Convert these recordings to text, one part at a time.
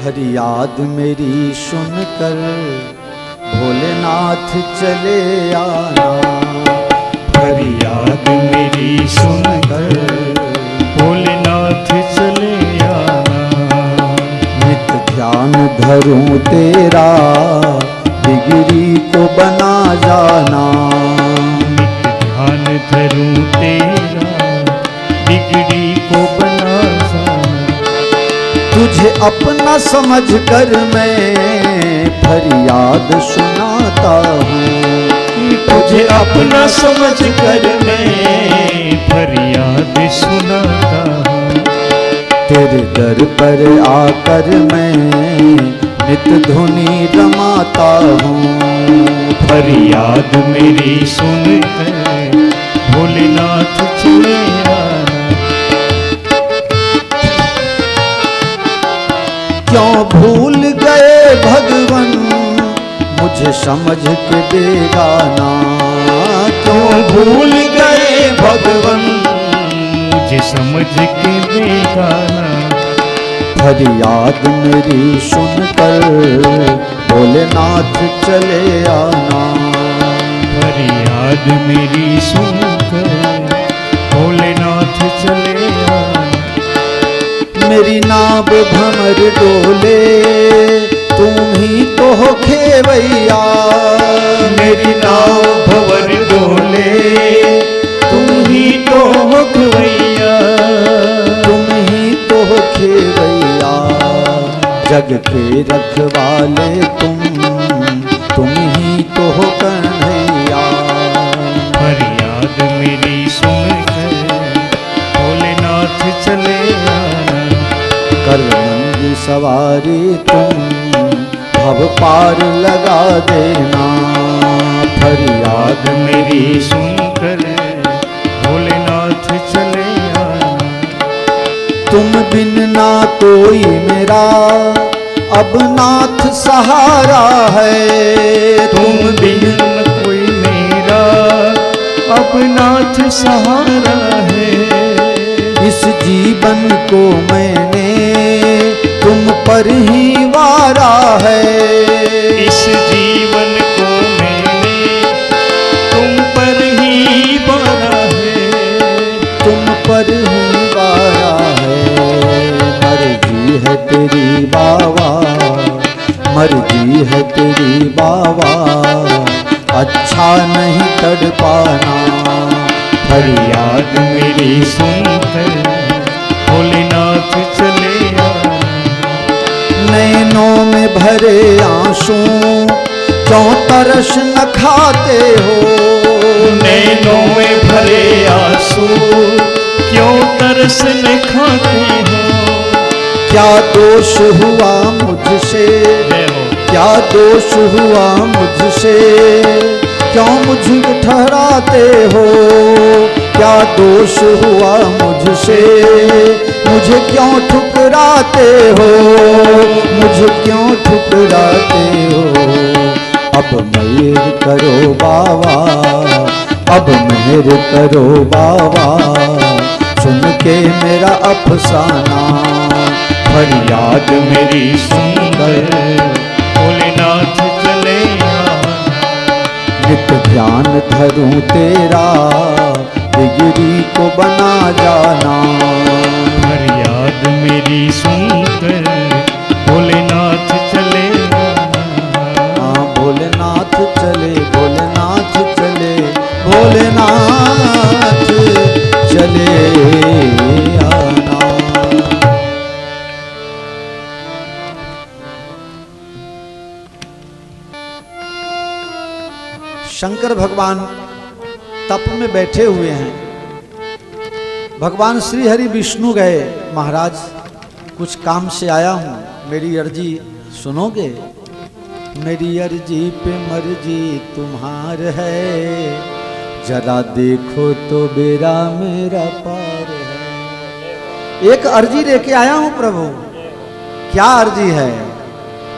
हरि याद मेरी सुनकर भोलेनाथ चले आना। हरि याद मेरी सुनकर भोलेनाथ चले आना। नित ध्यान धरूं तेरा बिगड़ी को बना जाना। नित ध्यान धरूं तेरा बिगड़ी को बना जाना। तुझे अपना समझ कर मैं फरियाद सुनाता हूँ। तुझे अपना समझ कर मैं फरियाद सुनाता हूँ। तेरे दर पर आकर मैं नित धुनी रमाता हूँ। फरियाद मेरी सुनकर भोलेनाथ चले आना। क्यों भूल गए भगवन मुझे समझ के बेगाना। क्यों भूल गए भगवन मुझे समझ के बेगाना। फरियाद मेरी सुनकर भोलेनाथ चले आना। फरियाद मेरी सुनकर भोलेनाथ चले आना। मेरी नाव भंवर डोले तुम ही तो हो खेवैया। मेरी नाव भंवर डोले तुम ही तो हो खेवैया। तुम ही तो हो खेवैया जग के रखवाले तुम ही तो हो कन्हैया। फरियाद मेरी सुनकर भोलेनाथ चले आना। कर नंदी सवारी तुम भव पार लगा देना। फरियाद मेरी सुनकर भोलेनाथ चले आना। तुम बिन ना कोई मेरा अब नाथ सहारा है। तुम बिन कोई मेरा अब नाथ सहारा है। इस जीवन को मैंने तुम पर ही वारा है। इस जीवन को मैंने तुम पर ही वारा है। तुम पर ही वारा है। मर्जी है तेरी बाबा मर्जी है तेरी बाबा अच्छा नहीं तड़ पाना। फरियाद मेरी सुनकर भोलेनाथ चले आना। नैनों में भरे आंसू क्यों तरस न खाते हो। नैनों में भरे आंसू क्यों तरस न खाते हो। क्या दोष हुआ मुझसे क्या दोष हुआ मुझसे क्यों मुझे ठहराते हो। क्या दोष हुआ मुझसे मुझे क्यों ठुकराते हो। मुझे क्यों ठुकराते हो। अब मेहर करो बाबा अब मेहर करो बाबा सुन के मेरा अफसाना। फरियाद मेरी सुनकर भोलेनाथ चले आना। नित ध्यान धरूं तेरा बिगड़ी को बना जाना। फरियाद मेरी सुनकर भोलेनाथ चले आना। भोलेनाथ चले भोलेनाथ चले भोलेनाथ चले आना। शंकर भगवान तप में बैठे हुए हैं। भगवान श्री हरि विष्णु गए महाराज कुछ काम से आया हूँ मेरी अर्जी सुनोगे। मेरी अर्जी पे मर्जी तुम्हार है जरा देखो तो बेरा मेरा पार है। एक अर्जी लेके आया हूँ प्रभु। क्या अर्जी है।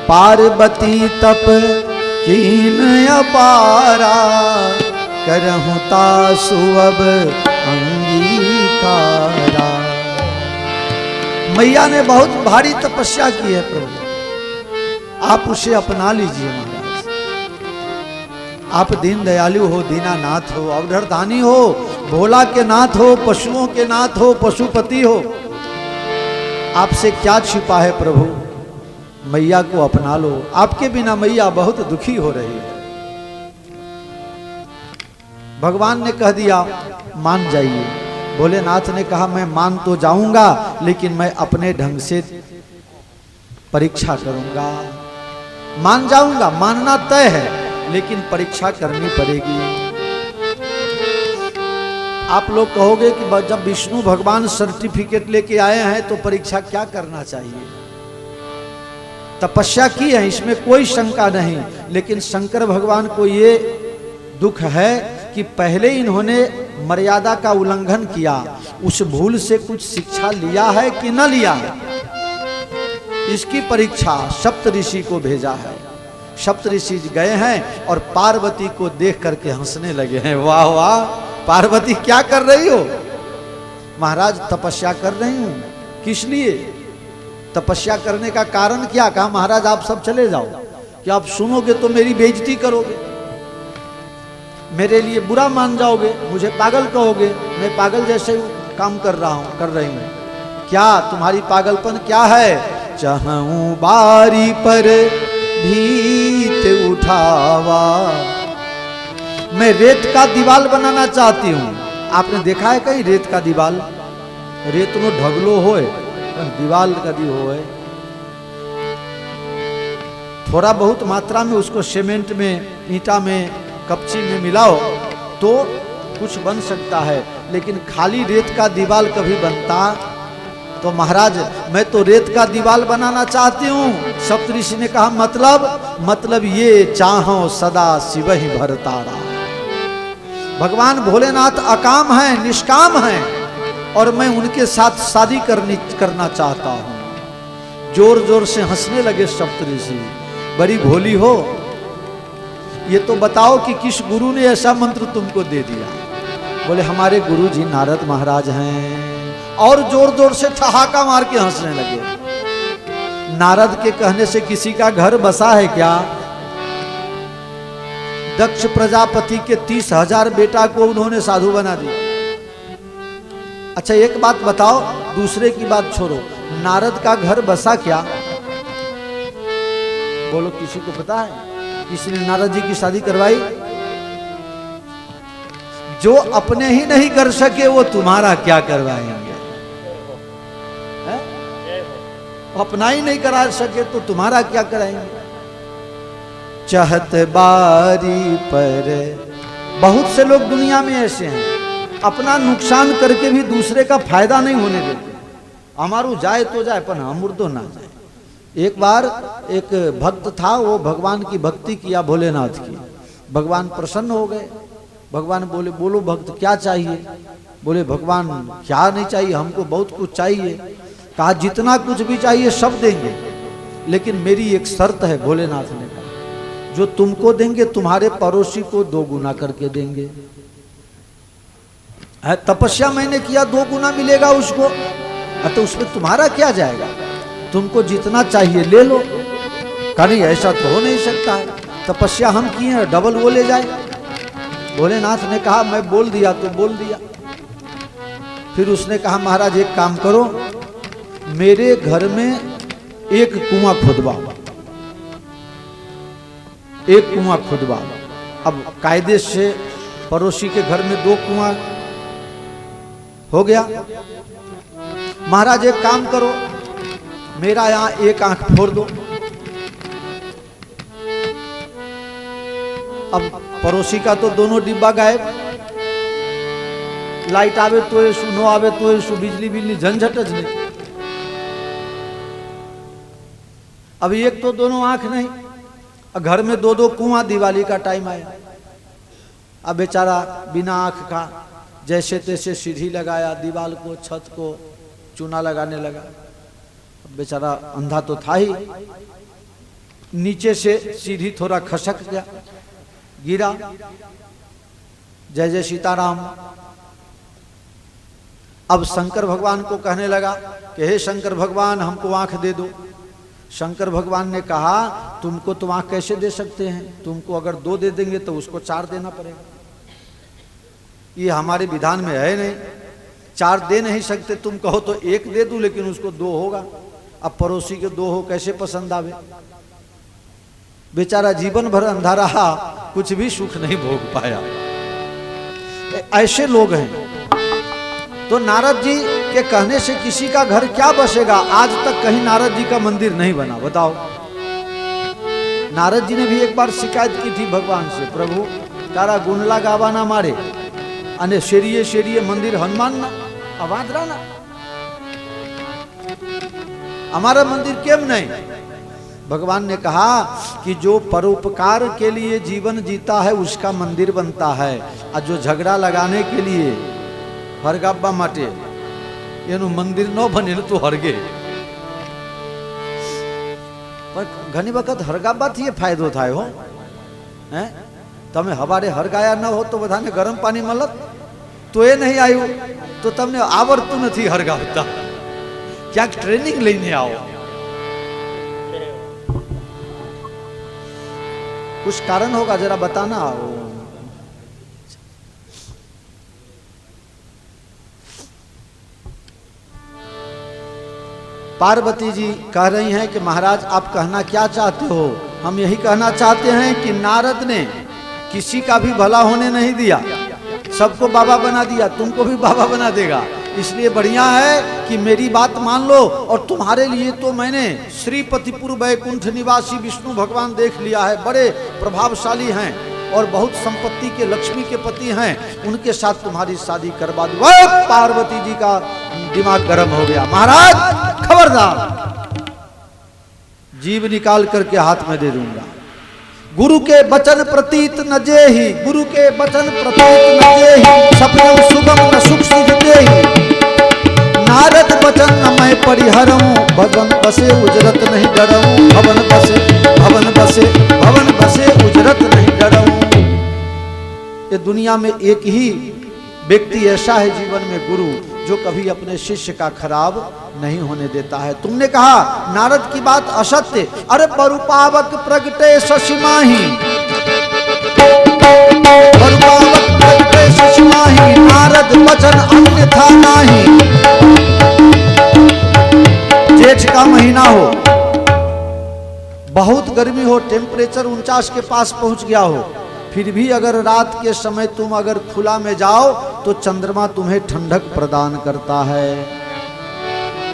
पार्वती तप कीन अपारा करहूँ तासु अब अंगीकारा। मैया ने बहुत भारी तपस्या की है प्रभु। आप उसे अपना लीजिए महाराज। आप दीन दयालु हो, दीनानाथ हो, अवधरदानी हो, भोला के नाथ हो, पशुओं के नाथ हो, पशुपति हो। आपसे क्या छिपा है प्रभु, मैया को अपना लो। आपके बिना मैया बहुत दुखी हो रही है। भगवान ने कह दिया मान जाइए। भोलेनाथ ने कहा मैं मान तो जाऊंगा, लेकिन मैं अपने ढंग से परीक्षा करूंगा। मान जाऊंगा, मानना तय है, लेकिन परीक्षा करनी पड़ेगी। आप लोग कहोगे कि जब विष्णु भगवान सर्टिफिकेट लेके आए हैं तो परीक्षा क्या करना चाहिए। तपस्या की है, इसमें कोई शंका नहीं, लेकिन शंकर भगवान को ये दुख है कि पहले इन्होंने मर्यादा का उल्लंघन किया। उस भूल से कुछ शिक्षा लिया है कि न लिया है, इसकी परीक्षा सप्तऋषि को भेजा है। सप्तऋषि गए हैं और पार्वती को देख करके हंसने लगे हैं। वाह वाह, पार्वती क्या कर रही हो? महाराज तपस्या कर रही हूं। किस लिए तपस्या करने का कारण क्या? कहा महाराज आप सब चले जाओ, कि आप सुनोगे तो मेरी बेइज्जती करोगे, मेरे लिए बुरा मान जाओगे, मुझे पागल कहोगे। मैं पागल जैसे काम कर रही हूं। क्या तुम्हारी पागलपन क्या है? चाहूं बारी पर भीत उठावा, मैं रेत का दीवाल बनाना चाहती हूं। आपने देखा है कहीं रेत का दीवाल? रेत नो ढगलो होए, दीवाल कदी होए। थोड़ा बहुत मात्रा में उसको सीमेंट में, ईंटा में, कपची में मिलाओ तो कुछ बन सकता है, लेकिन खाली रेत का दीवाल कभी बनता? तो महाराज मैं तो रेत का दीवाल बनाना चाहती हूँ। सप्तऋषि ने कहा मतलब ये चाहो सदा शिव ही भरतारा। भगवान भोलेनाथ अकाम हैं, निष्काम हैं, और मैं उनके साथ शादी करना चाहता हूँ। जोर जोर से हंसने लगे सप्तऋषि। बड़ी भोली हो, ये तो बताओ कि किस गुरु ने ऐसा मंत्र तुमको दे दिया? बोले हमारे गुरु जी नारद महाराज हैं। और जोर जोर से ठहाका मार के हंसने लगे। नारद के कहने से किसी का घर बसा है क्या? दक्ष प्रजापति के 30,000 बेटा को उन्होंने साधु बना दिया। अच्छा एक बात बताओ, दूसरे की बात छोड़ो, नारद का घर बसा क्या? बोलो किसी को पता है? किसी ने नारद जी की शादी करवाई? जो अपने ही नहीं कर सके वो तुम्हारा क्या करवाएंगे? अपना ही नहीं करा सके तो तुम्हारा क्या कराएंगे? चाहत बारी पर, बहुत से लोग दुनिया में ऐसे हैं, अपना नुकसान करके भी दूसरे का फायदा नहीं होने देते। हमारू जाए तो जाए पर हमर तो ना जाए। एक बार एक भक्त था, वो भगवान की भक्ति किया, भोलेनाथ की। भगवान प्रसन्न हो गए। भगवान बोले बोलो भक्त क्या चाहिए? बोले भगवान क्या नहीं चाहिए, हमको बहुत कुछ चाहिए। कहा जितना कुछ भी चाहिए सब देंगे, लेकिन मेरी एक शर्त है। भोलेनाथ ने कहा जो तुमको देंगे तुम्हारे पड़ोसी को 2 गुना करके देंगे। तपस्या मैंने किया, 2 गुना मिलेगा उसको, तो उसमें तुम्हारा क्या जाएगा? तुमको जितना चाहिए ले लो। कहा नहीं ऐसा तो हो नहीं सकता है, तपस्या हम किए हैं, डबल वो ले जाए। भोलेनाथ ने कहा मैं बोल दिया तो बोल दिया। फिर उसने कहा महाराज एक काम करो, मेरे घर में एक कुआं खुदवाओ, एक कुआं खुदवाओ। अब कायदे से पड़ोसी के घर में 2 कुआं हो गया। महाराज एक काम करो, मेरा यहां एक आंख फोड़ दो। अब पड़ोसी का तो दोनों डिब्बा गायब। लाइट आवे तो ऐसू, नो आवे तो ऐसू, बिजली बिजली झंझट ज नहीं। अब एक तो दोनों आंख नहीं, घर में 2-2 कुआं। दिवाली का टाइम आया, अब बेचारा बिना आंख का जैसे तैसे सीढ़ी लगाया, दीवाल को, छत को चूना लगाने लगा। बेचारा अंधा तो था ही, नीचे से सीढ़ी थोड़ा खसक गया, गिरा। जय जय सीताराम। अब शंकर भगवान को कहने लगा कि हे शंकर भगवान हमको आंख दे दो। शंकर भगवान ने कहा तुमको तो आंख कैसे दे सकते हैं, तुमको अगर 2 दे देंगे तो उसको 4 देना पड़ेगा। ये हमारे विधान में है नहीं, 4 दे नहीं सकते, तुम कहो तो 1 दे दूं लेकिन उसको 2 होगा। अब पड़ोसी के 2 हो कैसे पसंद आवे। बेचारा जीवन भर अंधा रहा, कुछ भी सुख नहीं भोग पाया। ऐसे लोग हैं। तो नारद जी के कहने से किसी का घर क्या बसेगा। आज तक कहीं नारद जी का मंदिर नहीं बना, बताओ। नारद जी ने भी एक बार शिकायत की थी भगवान से, प्रभु तारा गुंडला गावा ना मारे अने शेरिये शेरिये मंदिर हनुमान ना आवाज रहा ना, हमारा मंदिर केम नहीं। भगवान ने कहा कि जो परोपकार के लिए जीवन जीता है उसका मंदिर बनता है, और जो झगड़ा लगाने के लिए हरगाबा माटे एनु मंदिर न बने तो हरगे। पर घनी वखत हरगाबा थी फायदो थाय हो हैं। तमे हवारे हरगाया न हो तो बधाने गरम पानी मलत तो ये नहीं आयु तो तमने आवड़तु नहीं हरगावता। क्या ट्रेनिंग लेने आओ, कुछ कारण होगा, जरा बताना। पार्वती जी कह रही हैं कि महाराज आप कहना क्या चाहते हो। हम यही कहना चाहते हैं कि नारद ने किसी का भी भला होने नहीं दिया, सबको बाबा बना दिया, तुमको भी बाबा बना देगा। इसलिए बढ़िया है कि मेरी बात मान लो। और तुम्हारे लिए तो मैंने श्रीपतिपुर वैकुंठ निवासी विष्णु भगवान देख लिया है, बड़े प्रभावशाली हैं और बहुत संपत्ति के लक्ष्मी के पति हैं, उनके साथ तुम्हारी शादी करवा दूं। पार्वती जी का दिमाग गर्म हो गया। महाराज खबरदार, जीव निकाल करके हाथ में दे दूंगा। गुरु के वचन प्रतीत न जेहि, गुरु के वचन प्रतीत न जेहि, सपनम सुगम न सुख सिद्धते। नारद वचन न मैं परिहरऊं, भवन बसे उजरत नहीं डरऊं, भवन बसे भवन बसे भवन बसे उजरत नहीं डरऊं। ये दुनिया में एक ही व्यक्ति ऐसा है जीवन में, गुरु, जो कभी अपने शिष्य का खराब नहीं होने देता है। तुमने कहा नारद की बात असत्य, अरे बरुपावक प्रगटे शशिमाही, बरुपावक प्रगटे शशिमाही, नारद वचन अन्यथा नाही। जेठ का महीना हो, बहुत गर्मी हो, टेम्परेचर 49 के पास पहुंच गया हो, फिर भी अगर रात के समय तुम अगर खुला में जाओ तो चंद्रमा तुम्हें ठंडक प्रदान करता है।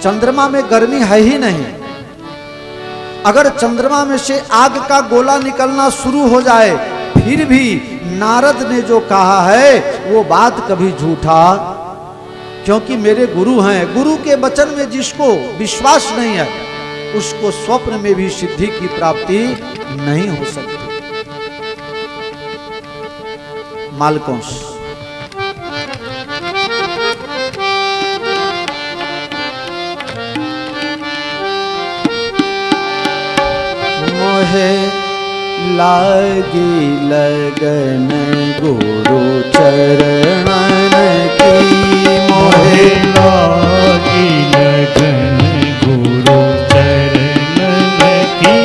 चंद्रमा में गर्मी है ही नहीं। अगर चंद्रमा में से आग का गोला निकलना शुरू हो जाए, फिर भी नारद ने जो कहा है वो बात कभी झूठा, क्योंकि मेरे गुरु हैं। गुरु के वचन में जिसको विश्वास नहीं है उसको स्वप्न में भी सिद्धि की प्राप्ति नहीं हो सकती। मालकोंस मोहे लागी लगन गुरु चरणन की, मोहे लागी लगन गुरु चरणन की,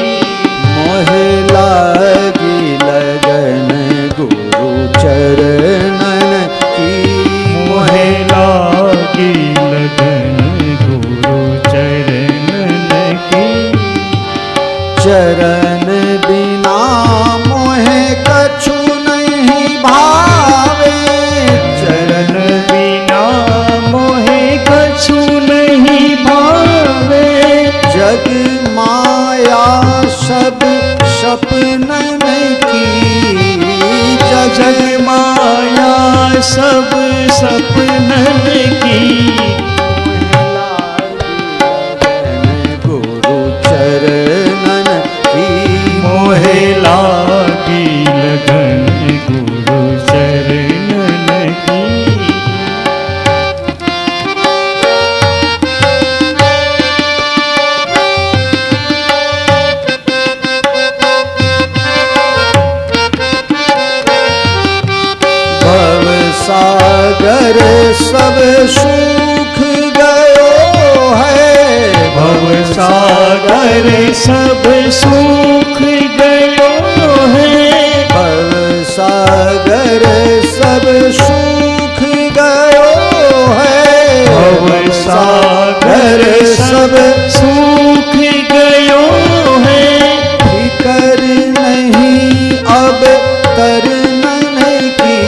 मोहे लागी लगन गुरु चरणन की, मोहे लागी लगन गुरु चरणन की। चरण बिना मोहे कछु नहीं भावे, चरण बिना मोहे कछु नहीं भावे। जग माया सब सपनन की, जग माया सब सपनन की। गुरु चरणन की, मोहे लागी लगन गुरु चरणन की। भव सागर सब सुख गयो है, भव सागर सागर सब सूख गयो है, भव सागर सब सूख गयो है, भव सागर सब सूख गयो है, फिकर नहीं अब तरनन की,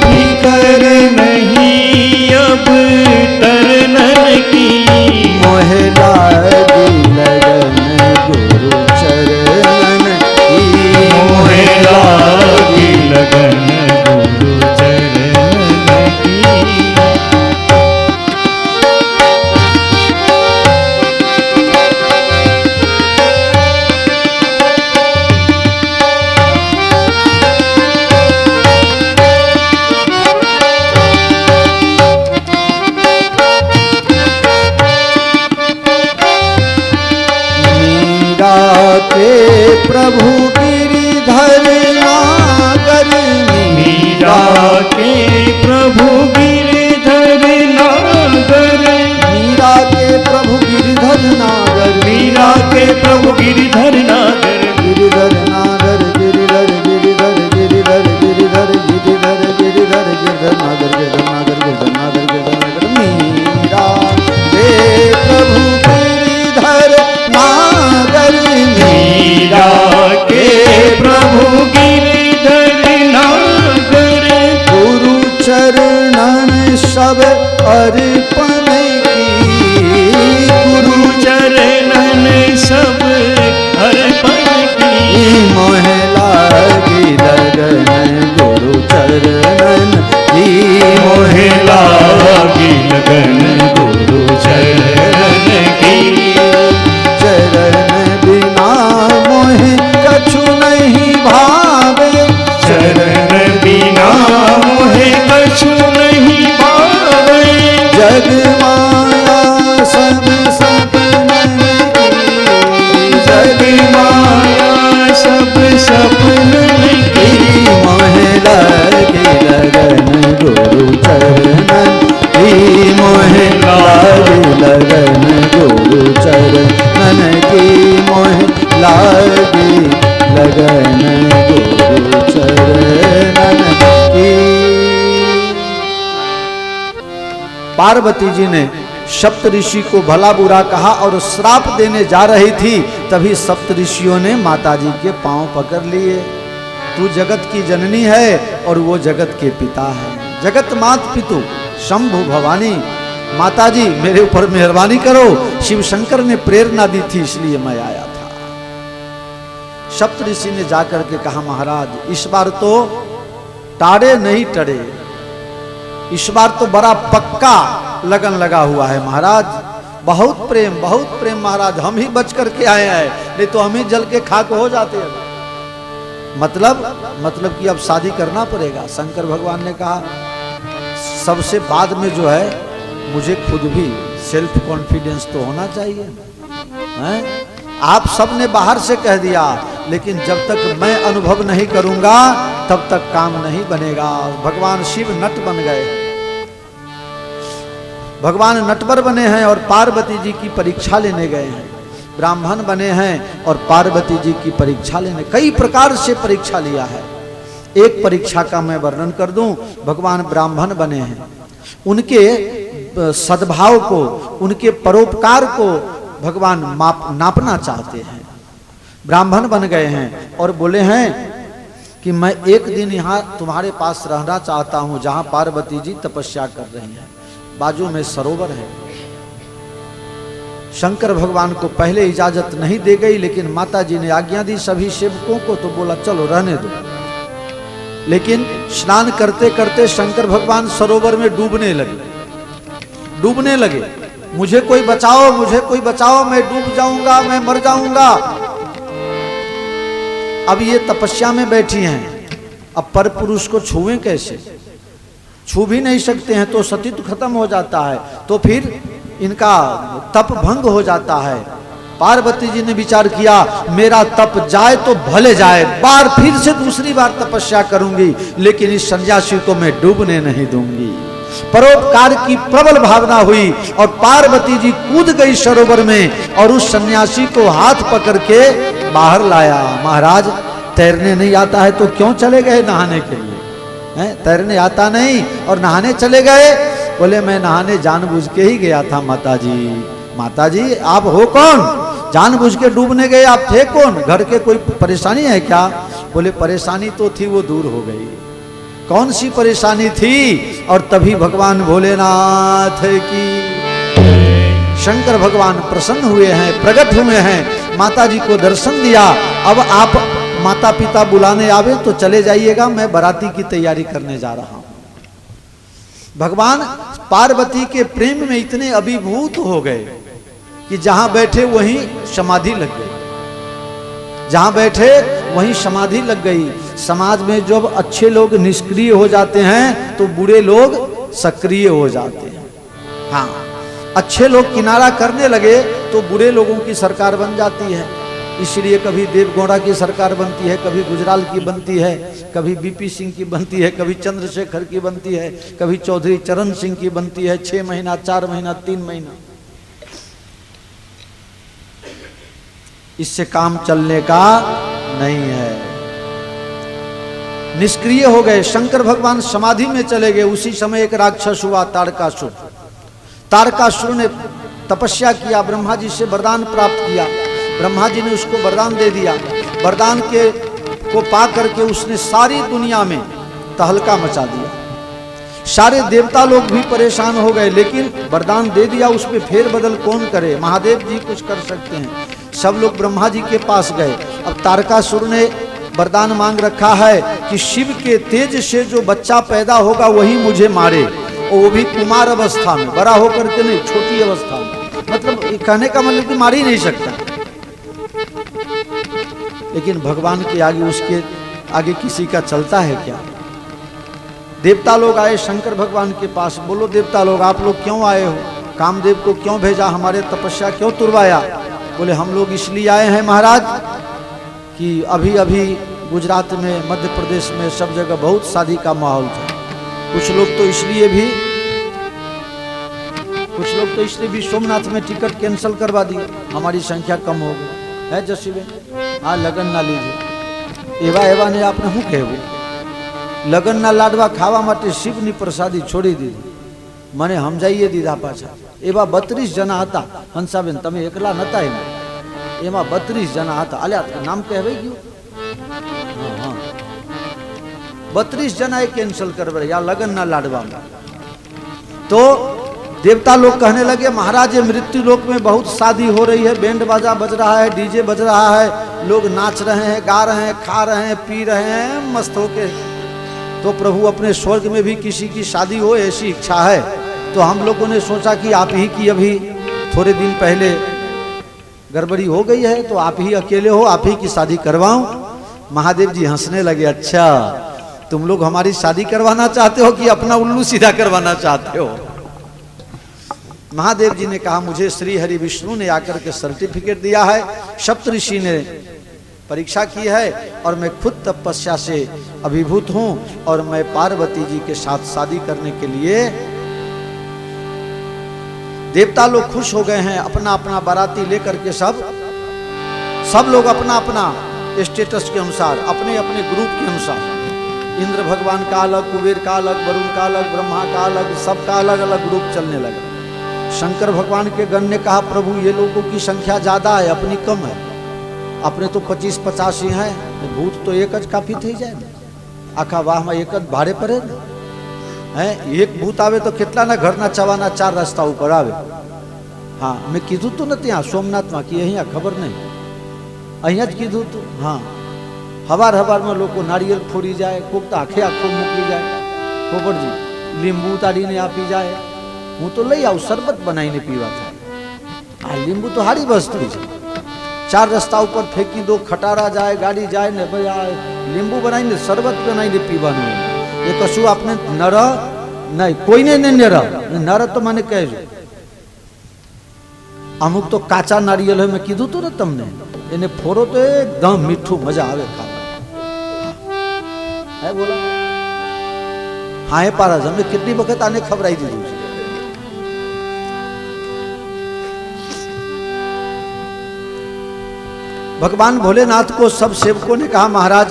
फिकर नहीं अब तरनन की, मोहे लागी लगन गुरु चरणन की, मोहे लागी लगन गुरु चरणन की। मीरा के प्रभु गिरिधर नागर, मीरा के प्रभु गिरधर नागर, मीरा के प्रभु गिरिधर नागर, मीरा के प्रभु गिरधर नागर, गिरिधर नागर, गिरिधर गिरिधर गिरिधर गिरिधर गिरिधर गिरिधर गिरिधर नागर, गिरिधर नागर, गिरिधर नागर, गिरिधर नागर, मीरा के प्रभु गिरिधर नागर, मीरा के प्रभु गिरधर नागर, गुरु चरणन सब अर्पण की, गुरु चरणन सब अर्पण की, मोहे लागी लगन गुरु चरणन की, मोहे लागी लगन गुरु चरण की, चरण बिना मोहे कछु नहीं भावे, चरण बिना मोहे कछु नहीं भावे, जग माया सब सपनन की, जग माया सब सपनन की, मोहे लागी लगन गुरु चरणन की, मोहे लागी लगन गुरु चरणन की, मोहे लागी लगन गुरु चरणन की। पार्वती जी ने सप्त ऋषि को भला बुरा कहा और श्राप देने जा रही थी, तभी सप्त ऋषियों ने माता जी के पांव पकड़ लिए। तू जगत की जननी है और वो जगत के पिता है, जगत मात पितु शंभु भवानी, माता जी मेरे ऊपर मेहरबानी करो। शिव शंकर ने प्रेरणा दी थी इसलिए मैं आया था। सप्त ऋषि ने जाकर के कहा महाराज इस बार तो टाड़े नहीं टड़े, इस बार तो बड़ा पक्का लगन लगा हुआ है महाराज, बहुत प्रेम महाराज, हम ही बच करके आए हैं, नहीं तो हम ही जल के खाक हो जाते हैं। मतलब कि अब शादी करना पड़ेगा। शंकर भगवान ने कहा सबसे बाद में जो है मुझे खुद भी सेल्फ कॉन्फिडेंस तो होना चाहिए हैं? आप सब ने बाहर से कह दिया, लेकिन जब तक मैं अनुभव नहीं करूंगा तब तक काम नहीं बनेगा। भगवान शिव नट बन गए, भगवान नटवर बने हैं और पार्वती जी की परीक्षा लेने गए हैं। ब्राह्मण बने हैं और पार्वती जी की परीक्षा लेने, कई प्रकार से परीक्षा लिया है। एक परीक्षा का मैं वर्णन कर दूं। भगवान ब्राह्मण बने हैं, उनके सद्भाव को, उनके परोपकार को भगवान नापना चाहते हैं। ब्राह्मण बन गए हैं और बोले हैं कि मैं एक दिन यहाँ तुम्हारे पास रहना चाहता हूँ जहाँ पार्वती जी तपस्या कर रही हैं, बाजू में सरोवर है। शंकर भगवान को पहले इजाजत नहीं दे गई, लेकिन माता जी ने आज्ञा दी सभी सेवकों को, तो बोला चलो रहने दो। लेकिन स्नान करते करते शंकर भगवान सरोवर में डूबने लगे। मुझे कोई बचाओ, मुझे कोई बचाओ, मैं डूब जाऊंगा, मैं मर जाऊंगा। अब ये तपस्या में बैठी हैं, अब पर पुरुष को छुएं कैसे? छू भी नहीं सकते हैं तो सतीत्व खत्म हो जाता है, तो फिर इनका तप भंग हो जाता है। पार्वती जी ने विचार किया मेरा तप जाए तो भले जाए, बार फिर से दूसरी बार तपस्या करूंगी, लेकिन इस सन्यासी को मैं डूबने नहीं दूंगी। परोपकार की प्रबल भावना हुई और पार्वती जी कूद गई सरोवर में और उस सन्यासी को हाथ पकड़ के बाहर लाया। महाराज तैरने नहीं आता है तो क्यों चले गए नहाने के लिए? हैं, तैरने आता नहीं और नहाने चले गए? बोले मैं नहाने जानबूझ के ही गया था माताजी। माताजी आप हो कौन? जानबूझ के डूबने गए, आप थे कौन? घर के कोई परेशानी है क्या? बोले परेशानी तो थी, वो दूर हो गई। कौन सी परेशानी थी? और तभी भगवान भोलेनाथ की शंकर भगवान प्रसन्न हुए हैं, प्रकट हुए हैं, माता जी को दर्शन दिया। अब आप माता पिता बुलाने आवे तो चले जाइएगा, मैं बाराती की तैयारी करने जा रहा हूं। भगवान पार्वती के प्रेम में इतने अभिभूत हो गए कि जहां बैठे वहीं समाधि लग गई। जहां बैठे वहीं समाधि लग गई। समाज में जब अच्छे लोग निष्क्रिय हो जाते हैं तो बुरे लोग सक्रिय हो जाते हैं। हाँ, अच्छे लोग किनारा करने लगे तो बुरे लोगों की सरकार बन जाती है। इसलिए कभी देवगौड़ा की सरकार बनती है, कभी गुजराल की बनती है, कभी बीपी सिंह की बनती है, कभी चंद्रशेखर की बनती है, कभी चौधरी चरण सिंह की बनती है। 6 महीना, 4 महीना, 3 महीना, इससे काम चलने का नहीं है। निष्क्रिय हो गए। शंकर भगवान समाधि में चले गए। उसी समय एक राक्षस हुआ, तारकासुर। तारकासुर ने तपस्या किया, ब्रह्मा जी से वरदान प्राप्त किया। ब्रह्मा जी ने उसको वरदान दे दिया। वरदान को पा करके उसने सारी दुनिया में तहलका मचा दिया। सारे देवता लोग भी परेशान हो गए, लेकिन वरदान दे दिया, उस पर फेर बदल कौन करे? महादेव जी कुछ कर सकते हैं। सब लोग ब्रह्मा जी के पास गए। अब तारकासुर ने वरदान मांग रखा है कि शिव के तेज से जो बच्चा पैदा होगा वही मुझे मारे, और वो भी कुमार अवस्था में, बड़ा होकर के नहीं, छोटी अवस्था में। मतलब कहने का मतलब कि मार ही नहीं सकता। लेकिन भगवान के आगे, उसके आगे किसी का चलता है क्या? देवता लोग आए शंकर भगवान के पास। बोलो देवता लोग, आप लोग क्यों आए हो? कामदेव को क्यों भेजा? हमारे तपस्या क्यों तुरवाया? बोले हम लोग इसलिए आए हैं महाराज कि अभी अभी गुजरात में, मध्य प्रदेश में, सब जगह बहुत शादी का माहौल था। कुछ लोग तो इसलिए भी सोमनाथ में टिकट कैंसिल करवा दी, हमारी संख्या कम हो गई है। जसीबे हाँ लगन ना लीजिए। एवा ने आपने શું કહેવું? લગન ના લાડવા ખાવા માટે શિવની પ્રસાદી છોડી દીધી, મને સમજાઈએ દીધા પાછા। એવા 32 જણા હતા। હંસાબેન તમે એકલા નતા, એમાં 32 જણા હતા। અલ્યા નામ કહેવાઈ ગયું? હા હા, 32 જણાએ કેન્સલ કરવા या लगन ना लाडवा में। तो देवता लोग कहने लगे महाराज ये मृत्यु लोक में बहुत शादी हो रही है, बैंड बाजा बज रहा है, डीजे बज रहा है, लोग नाच रहे हैं, गा रहे हैं, खा रहे हैं, पी रहे हैं मस्त होके। तो प्रभु अपने स्वर्ग में भी किसी की शादी हो ऐसी इच्छा है। तो हम लोगों ने सोचा कि आप ही की अभी थोड़े दिन पहले गड़बड़ी हो गई है, तो आप ही अकेले हो, आप ही की शादी करवाऊं। महादेव जी हंसने लगे, अच्छा तुम लोग हमारी शादी करवाना चाहते हो कि अपना उल्लू सीधा करवाना चाहते हो? महादेव जी ने कहा मुझे श्री हरि विष्णु ने आकर के सर्टिफिकेट दिया है, सप्तऋषि ने परीक्षा की है, और मैं खुद तपस्या से अभिभूत हूं, और मैं पार्वती जी के साथ शादी करने के लिए। देवता लोग खुश हो गए हैं। अपना अपना बाराती लेकर के सब लोग अपना अपना स्टेटस के अनुसार, अपने अपने ग्रुप के अनुसार, इंद्र भगवान का अलग, कुबेर का अलग, वरुण का अलग, ब्रह्मा का अलग, सबका अलग अलग ग्रुप चलने लगा। शंकर भगवान के गण ने कहा प्रभु ये लोगों की संख्या ज्यादा है, अपनी कम है। अपने तो 25-50 ही हैं, भूत तो एक काफी थी जाए ना। आखा वाह में एक भाड़े पड़े ना है। एक भूत आवे तो कितना ना घर ना चवाना 4 रस्ता ऊपर आवे। हाँ मैं कीधु तो नहीं हाँ सोमनाथ में कि अँ खबर नहीं, अँ ज कीधु तो। हाँ हवार में लोग नारियल फोड़ी जाए, कोक तो आखे आखो मूकी जाए, खोबर जी લીંબુ તાડીને આપી જાય। હું તો લઈ આવું, શરબત બનાવીને પીવા થાય। આ લીંબુ તો સારી વસ્તુ છે। 4 રસ્તા ઉપર ફેંકી દો, ખટારા જાય, ગાડી જાય ને ભાઈ આ લીંબુ બનાવીને શરબત બનાવીને પીવાનું। એ કશું આપણે નર નહીં, કોઈને નહીં નર તો મને કહેજો। અમુક તો કાચા નારિયેલ હોય, મેં કીધું તું ને તમને, એને ફોરો તો એકદમ મીઠું, મજા આવે ખાવા। હે બોલો हाँ है पारा हमने कितनी वक्त आने खबर आई थी दूसरी। भगवान भोलेनाथ को सब सेवकों ने कहा महाराज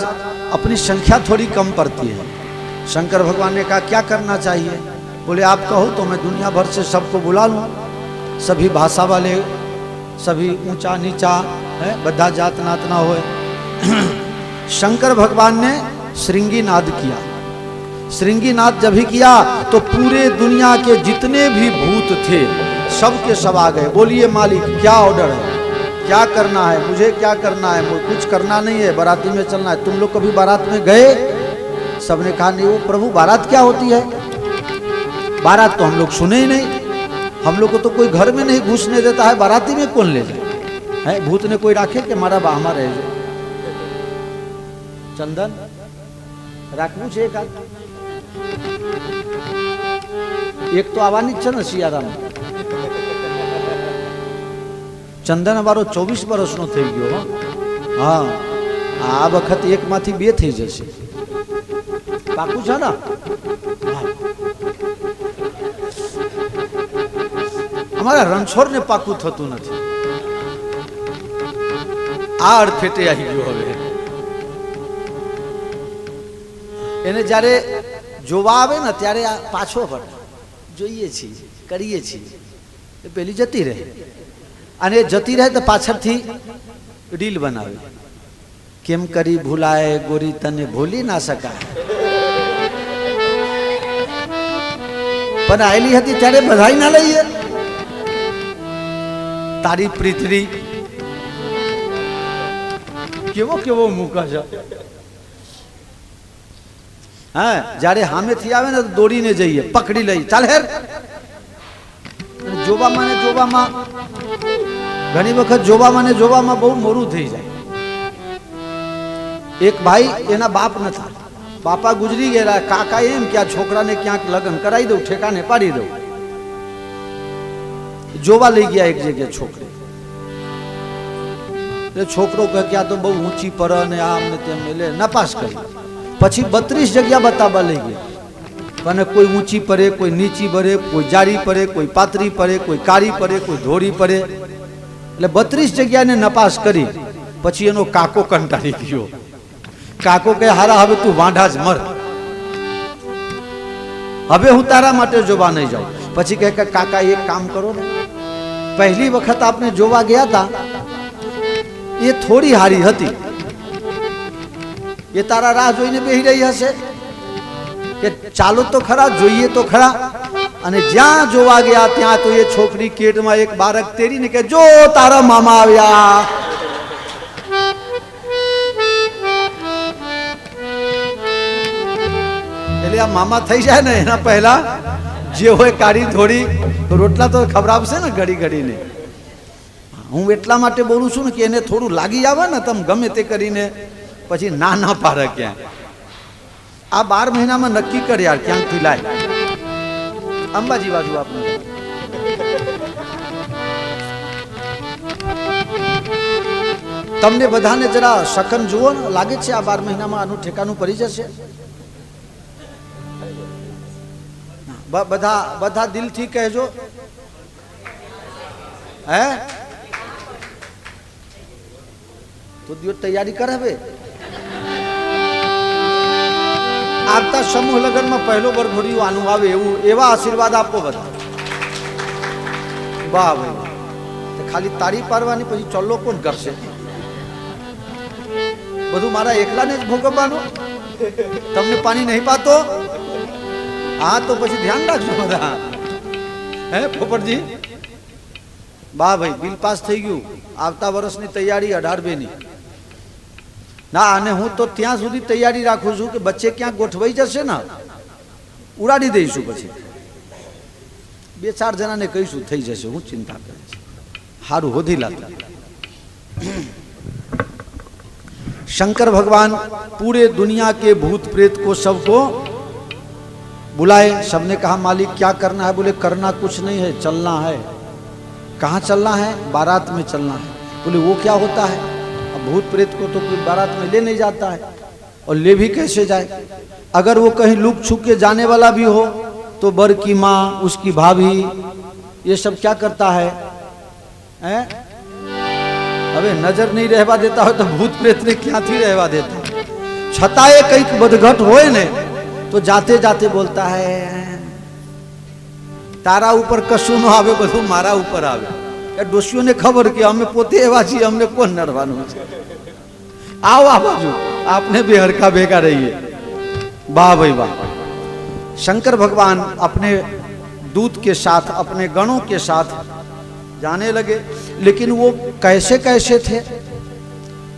अपनी संख्या थोड़ी कम पड़ती है। शंकर भगवान ने कहा क्या करना चाहिए? बोले आप कहो तो मैं दुनिया भर से सबको बुला लूँ, सभी भाषा वाले, सभी ऊंचा नीचा है, बद्धा जात नात ना होए। शंकर भगवान ने श्रृंगी नाद किया। श्रृंगी नाद जब ही किया तो पूरे दुनिया के जितने भी भूत थे सबके सब आ गए। बोलिए मालिक क्या ऑर्डर है, क्या करना है, मुझे क्या करना है? मुझे कुछ करना नहीं है, बाराती में चलना है। तुम लोग कभी बारात में गए? सबने कहा नहीं। वो प्रभु बारात क्या होती है? बारात तो हम लोग सुने ही नहीं, हम लोग को तो कोई घर में नहीं घुसने देता है, बाराती में कौन ले जाए? है भूत ने कोई राखे कि मारा बाहमा रह जाए? चंदन राखવું છે एक तो आवानी છે ને સિયારામ। ચંદન અમારો 24 વર્ષનો થઈ ગયો। હા આ વખત એક માંથી બે થઈ જશે, પાકું છે ને? અમારા રણછોડ ને પાકું થતું નથી। આ અડફેટે આવી ગયો। હવે એને જ્યારે જોવા આવે ને ત્યારે આ પાછો ફરે, જોઈએ છીએ, કરીએ છીએ, એ પેલી જતી રહે અને જતી રહે તો પાછળથી રીલ બનાવે, કેમ કરી ભૂલાય ગોરી તને ભૂલી ના શકાય। પણ આવેલી હતી ત્યારે બધાઈ ના લઈએ તારી પ્રીતરી કેવો કેવો મૂકા છે। હા જ્યારે સામેથી આવે ને તો દોડીને જઈએ, પકડી લઈ, ચાલ હેર। જોવામાં ને જોવામાં ઘણી વખત જોવામાં બહુ મોડું થઈ જાય। એક ભાઈ એના બાપ નતા, બાપા ગુજરી ગયેલા, કાકા એમ કે આ છોકરાને ક્યાંક લગ્ન કરાવી દઉં, ઠેકાને પાડી દઉં। જોવા લઈ ગયા એક જગ્યાએ છોકરી, છોકરો કહે કે આ તો બહુ ઊંચી પર ને આમ ને તેમ, એટલે નપાસ કરી। પછી 32 જગ્યા બતાવવા લઈ ગયા, પણ કોઈ ઊંચી પડે, કોઈ નીચી પડે, કોઈ જાડી પડે, કોઈ પાતળી પડે, કોઈ કાળી પડે, કોઈ ધોળી પડે, એટલે 32 જગ્યાને નપાસ કરી। પછી એનો કાકો કંટાળી ગયો। કાકો કહે હારા હવે તું વાંઢા જ મર, હવે હું તારા માટે જોવા નહીં જાઉં। પછી કહે કે કાકા એક કામ કરો ને, પહેલી વખત આપણે જોવા ગયા હતા એ થોડી હારી હતી, ये तारा राह जोईने बेही रही हशे के चालो तो खरा, जोईए तो खरा। अने ज्यां जोवा गया त्यां तो ये छोकरी केट में एक बारक तेरी ने के जो तारा मामा आव्या। એટલે આ મામા થઈ જાય ને એના પહેલા જે હોય કાળી ધોળી રોટલા તો ખવડાવશે ને ઘડી ઘડીને। હું એટલા માટે બોલું છું ને કે એને થોડું લાગી આવે ને તમે ગમે તે કરીને પછી ના ના પાડે ક્યાં। આ 12 મહિનામાં નક્કી કર યાર ક્યાંકથી લાય। અંબાજી બાજુ આપણે તમને બધાને જરા શકન જુઓ ને, લાગે છે આ 12 મહિનામાં આનું ઠેકાનું પડી જશે? બધા દિલથી કહેજો હે તો દિયો તૈયારી કર। હવે આવતા સમૂહ લગ્નમાં પહેલો વરઘોડિયું આનું આવે એવા આશીર્વાદ આપો બધા। વાહ ભાઈ, ખાલી તાળી પાડવાની, પછી ચલ્લો કોણ કરશે? બધું મારા એકલાને જ ભોગવવાનું? તમને પાણી નહીં પાતો? હા તો પછી ધ્યાન રાખજો બધા। હે પોપટજી? વાહ ભાઈ, બિલ પાસ થઈ ગયું। આવતા વર્ષની તૈયારી 18-2 ના। અને હું તો ત્યાં સુધી તૈયારી રાખું છું કે બચ્ચે ક્યાં ગોઠવાઈ જશે ને ઉડાડી દઈશું, પછી 2-4 જણાને કહીશું થઈ જશે। હું ચિંતા કરીશ, સારું હોધી લાગતા। शंकर भगवान पूरे दुनिया के भूत प्रेत को सबको बुलाए। सबने कहा मालिक क्या करना है? बोले करना कुछ नहीं है, चलना है। कहाँ चलना है? बारात में चलना है। बोले वो क्या होता है? अब भूत प्रेत को तो कोई बारात में ले नहीं जाता है। और ले भी कैसे जाए? अगर वो कहीं लुक छुप के जाने वाला भी हो तो बर की माँ, उसकी भाभी, ये सब क्या करता है? अबे नजर नहीं रहवा देता हो तो भूत प्रेत ने क्या थी रहवा देता? छताए कई बदघट होए ने तो जाते जाते बोलता है तारा ऊपर कशु न आवे बधु मारा ऊपर आवे। डोसियों ने खबर की हमें पोते एवा छी, हमने कौन नरवानो छे। आओ आ बाजू, आपने भी हरका बेगा रही है। वाह भाई वाह। शंकर भगवान अपने दूत के साथ, अपने गणों के साथ जाने लगे, लेकिन वो कैसे कैसे थे?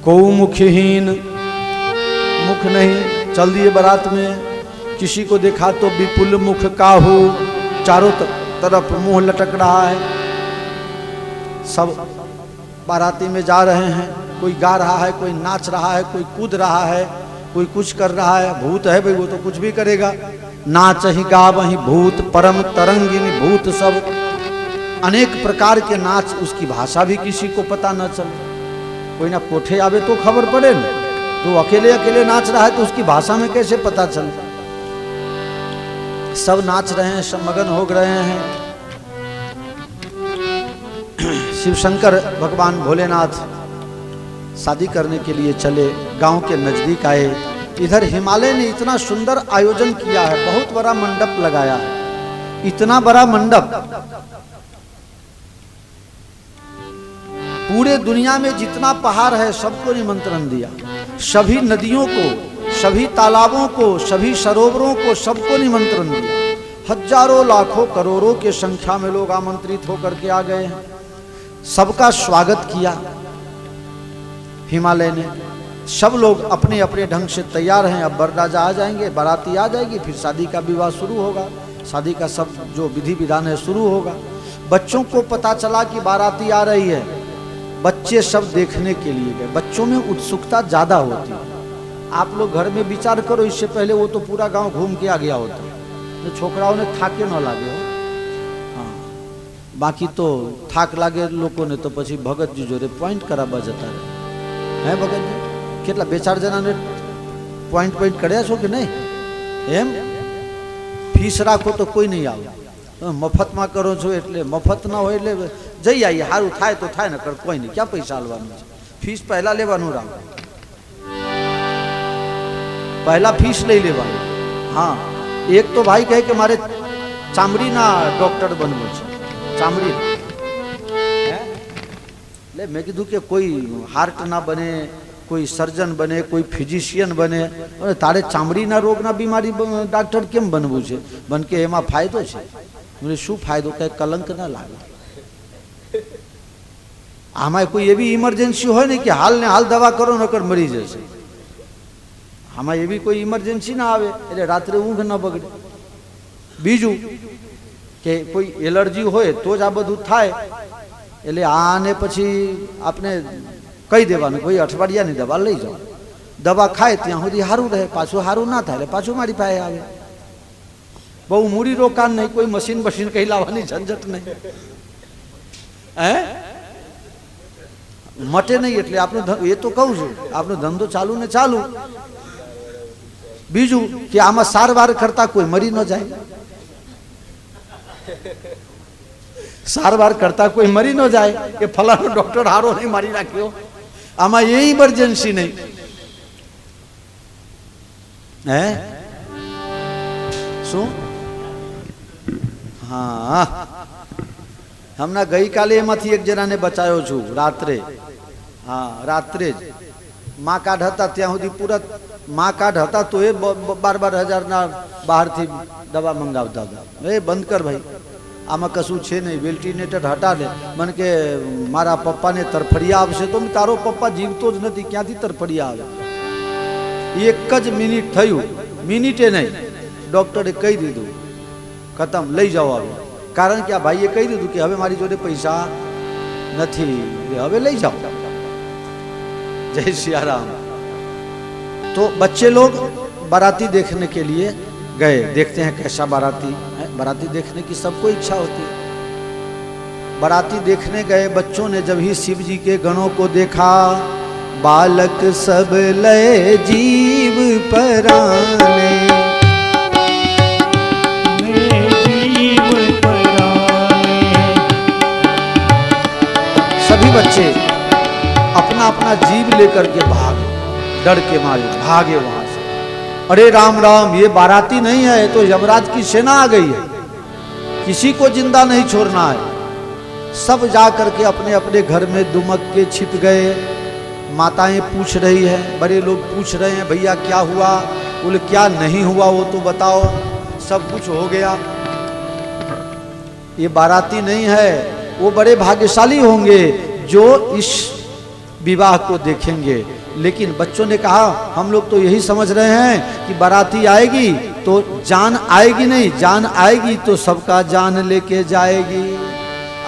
को मुखहीन, मुख नहीं, चल दिए बारात में। किसी को देखा तो विपुल मुख काहू, चारों तरफ मुंह लटक रहा है। सब बाराती में जा रहे हैं, कोई गा रहा है, कोई नाच रहा है, कोई कूद रहा है, कोई कुछ कर रहा है। भूत है भाई, वो तो कुछ भी करेगा। नाच ही गाव ही भूत, परम तरंगिनी भूत, सब अनेक प्रकार के नाच। उसकी भाषा भी किसी को पता न चले। कोई ना कोठे आवे तो खबर पड़े न, तो अकेले अकेले नाच रहा है तो उसकी भाषा में कैसे पता चले? सब नाच रहे हैं, सब मगन हो रहे हैं। शिव शंकर भगवान भोलेनाथ शादी करने के लिए चले, गांव के नजदीक आए। इधर हिमालय ने इतना सुंदर आयोजन किया है, बहुत बड़ा मंडप लगाया है। इतना बड़ा मंडप, पूरे दुनिया में जितना पहाड़ है सबको निमंत्रण दिया। सभी नदियों को, सभी तालाबों को, सभी सरोवरों को, सबको निमंत्रण दिया। हजारों लाखों करोड़ों के संख्या में लोग आमंत्रित होकर के आ गए हैं। सबका स्वागत किया हिमालय ने। सब लोग अपने अपने ढंग से तैयार हैं। अब वरराजा आ जाएंगे, बाराती आ जाएगी, फिर शादी का विवाह शुरू होगा। शादी का सब जो विधि विधान है शुरू होगा। बच्चों को पता चला कि बाराती आ रही है, बच्चे सब देखने के लिए गए। बच्चों में उत्सुकता ज्यादा होती है। आप लोग घर में विचार करो, इससे पहले वो तो पूरा गांव घूम के आ गया होता, तो छोकराओं ने थाके न लागे हो। हाँ, बाकी तो थाक लागे लोगों ने तो पछी भगत जी जोरे पॉइंट कराबा जता रहे हैं। भगत जी કેટલા બે ચાર જણાને પોઈન્ટ કર્યા છો કે નહીં? એમ ફીસ રાખો તો કોઈ નહીં આવે, મફતમાં કરો છો એટલે મફત ના હોય એટલે જઈ આવીએ, સારું થાય તો થાય, ને કોઈ નહીં, ક્યાં પૈસા આલવાનું છે? ફીસ પહેલા લેવાનું રાખો, પહેલા ફીસ લઈ લેવાનું। हाँ, एक तो भाई कहे कि मारे चामड़ी ना डॉक्टर बनવું છે, चामड़ी ले। मैं कीधु कि कोई हार्ट ना बने, कोई सर्जन बने, कोई फिजिशियन बने, और तारे चामड़ी ना रोग ना बीमारी डॉक्टर केम बनવું છે? बन के एमा फायदो छे। बोले शू फायदो? कहे कलंक ना लागे। आमा कोई एवी इमरजेंसी हो ने कि हाल ने हाल दवा करो नकर मरी जशे। आमा एवी कोई इमरजेंसी ना आवे એટલે રાત્રે ઊંઘ ન બગડે। બીજું કે કોઈ એલર્જી હોય તો જ આ બધું થાય, એટલે આને પછી આપણે કહી દેવાનું કોઈ અઠવાડિયાની દવા લઈ જાઓ, દવા ખાય ત્યાં સુધી સારું રહે, પાછું સારું ના થાય એટલે પાછું મારી પાસે આવે। બહુ મૂડી રોકાણ નહીં, કોઈ મશીન બશીન કઈ લાવવાની ઝંઝટ નહીં, હે મટે નહીં। એટલે આપણો એ તો કહું છું, આપણો ધંધો ચાલુ ને ચાલુ। બીજું કે આમાં સારવાર કરતા કોઈ મરી ન જાય, સારવાર કરતા કોઈ મરી ન જાય કે ફલાનો ડોક્ટર હારો નહીં મારી નાખ્યો, આમાં એ ઇમરજન્સી નહીં, હે શું? હા, હમણાં ગઈકાલે એમાંથી એક જણાને બચાવ્યો છું રાત્રે। હા, રાત્રે જ માં કાર્ડ હતા ત્યાં સુધી પૂરા માં કાર્ડ હતા તો એ 12,000 બહારથી દવા મંગાવતા હતા। એ બંધ કર ભાઈ, આમાં કશું છે નહીં, વેન્ટિલેટર હટા દે। મને કે મારા પપ્પાને તરફડિયા આવશે, તો તારો પપ્પા જીવતો જ નથી, ક્યાંથી તરફડિયા આવે? એક જ મિનિટ થયું, મિનિટે નહીં, ડોક્ટરે કહી દીધું ખતમ, લઈ જાઓ હવે। કારણ કે આ ભાઈએ કહી દીધું કે હવે મારી જોડે પૈસા નથી, હવે લઈ जाओ। जय सिया राम। तो बच्चे लोग बाराती देखने के लिए गए। देखते हैं कैसा बाराती है। बाराती देखने की सबको इच्छा होती है। बाराती देखने गए बच्चों ने जब ही शिव जी के गणों को देखा, बालक सब लय जीव पराने। जीव पराने। सभी बच्चे अपना अपना जीव लेकर के भागे, डर के मारे भागे वहां से। अरे राम राम, ये बाराती नहीं है, तो यमराज की सेना आ गई है, किसी को जिंदा नहीं छोड़ना है। सब जा करके अपने अपने घर में दुमक के छिप गए। माताएं पूछ रही हैं, बड़े लोग पूछ रहे हैं, भैया क्या हुआ? बोले क्या नहीं हुआ वो तो बताओ। सब कुछ हो गया। ये बाराती नहीं है, वो बड़े भाग्यशाली होंगे जो इस विवाह को देखेंगे। लेकिन बच्चों ने कहा हम लोग तो यही समझ रहे हैं कि बाराती आएगी तो जान आएगी नहीं, जान आएगी तो सबका जान लेके जाएगी।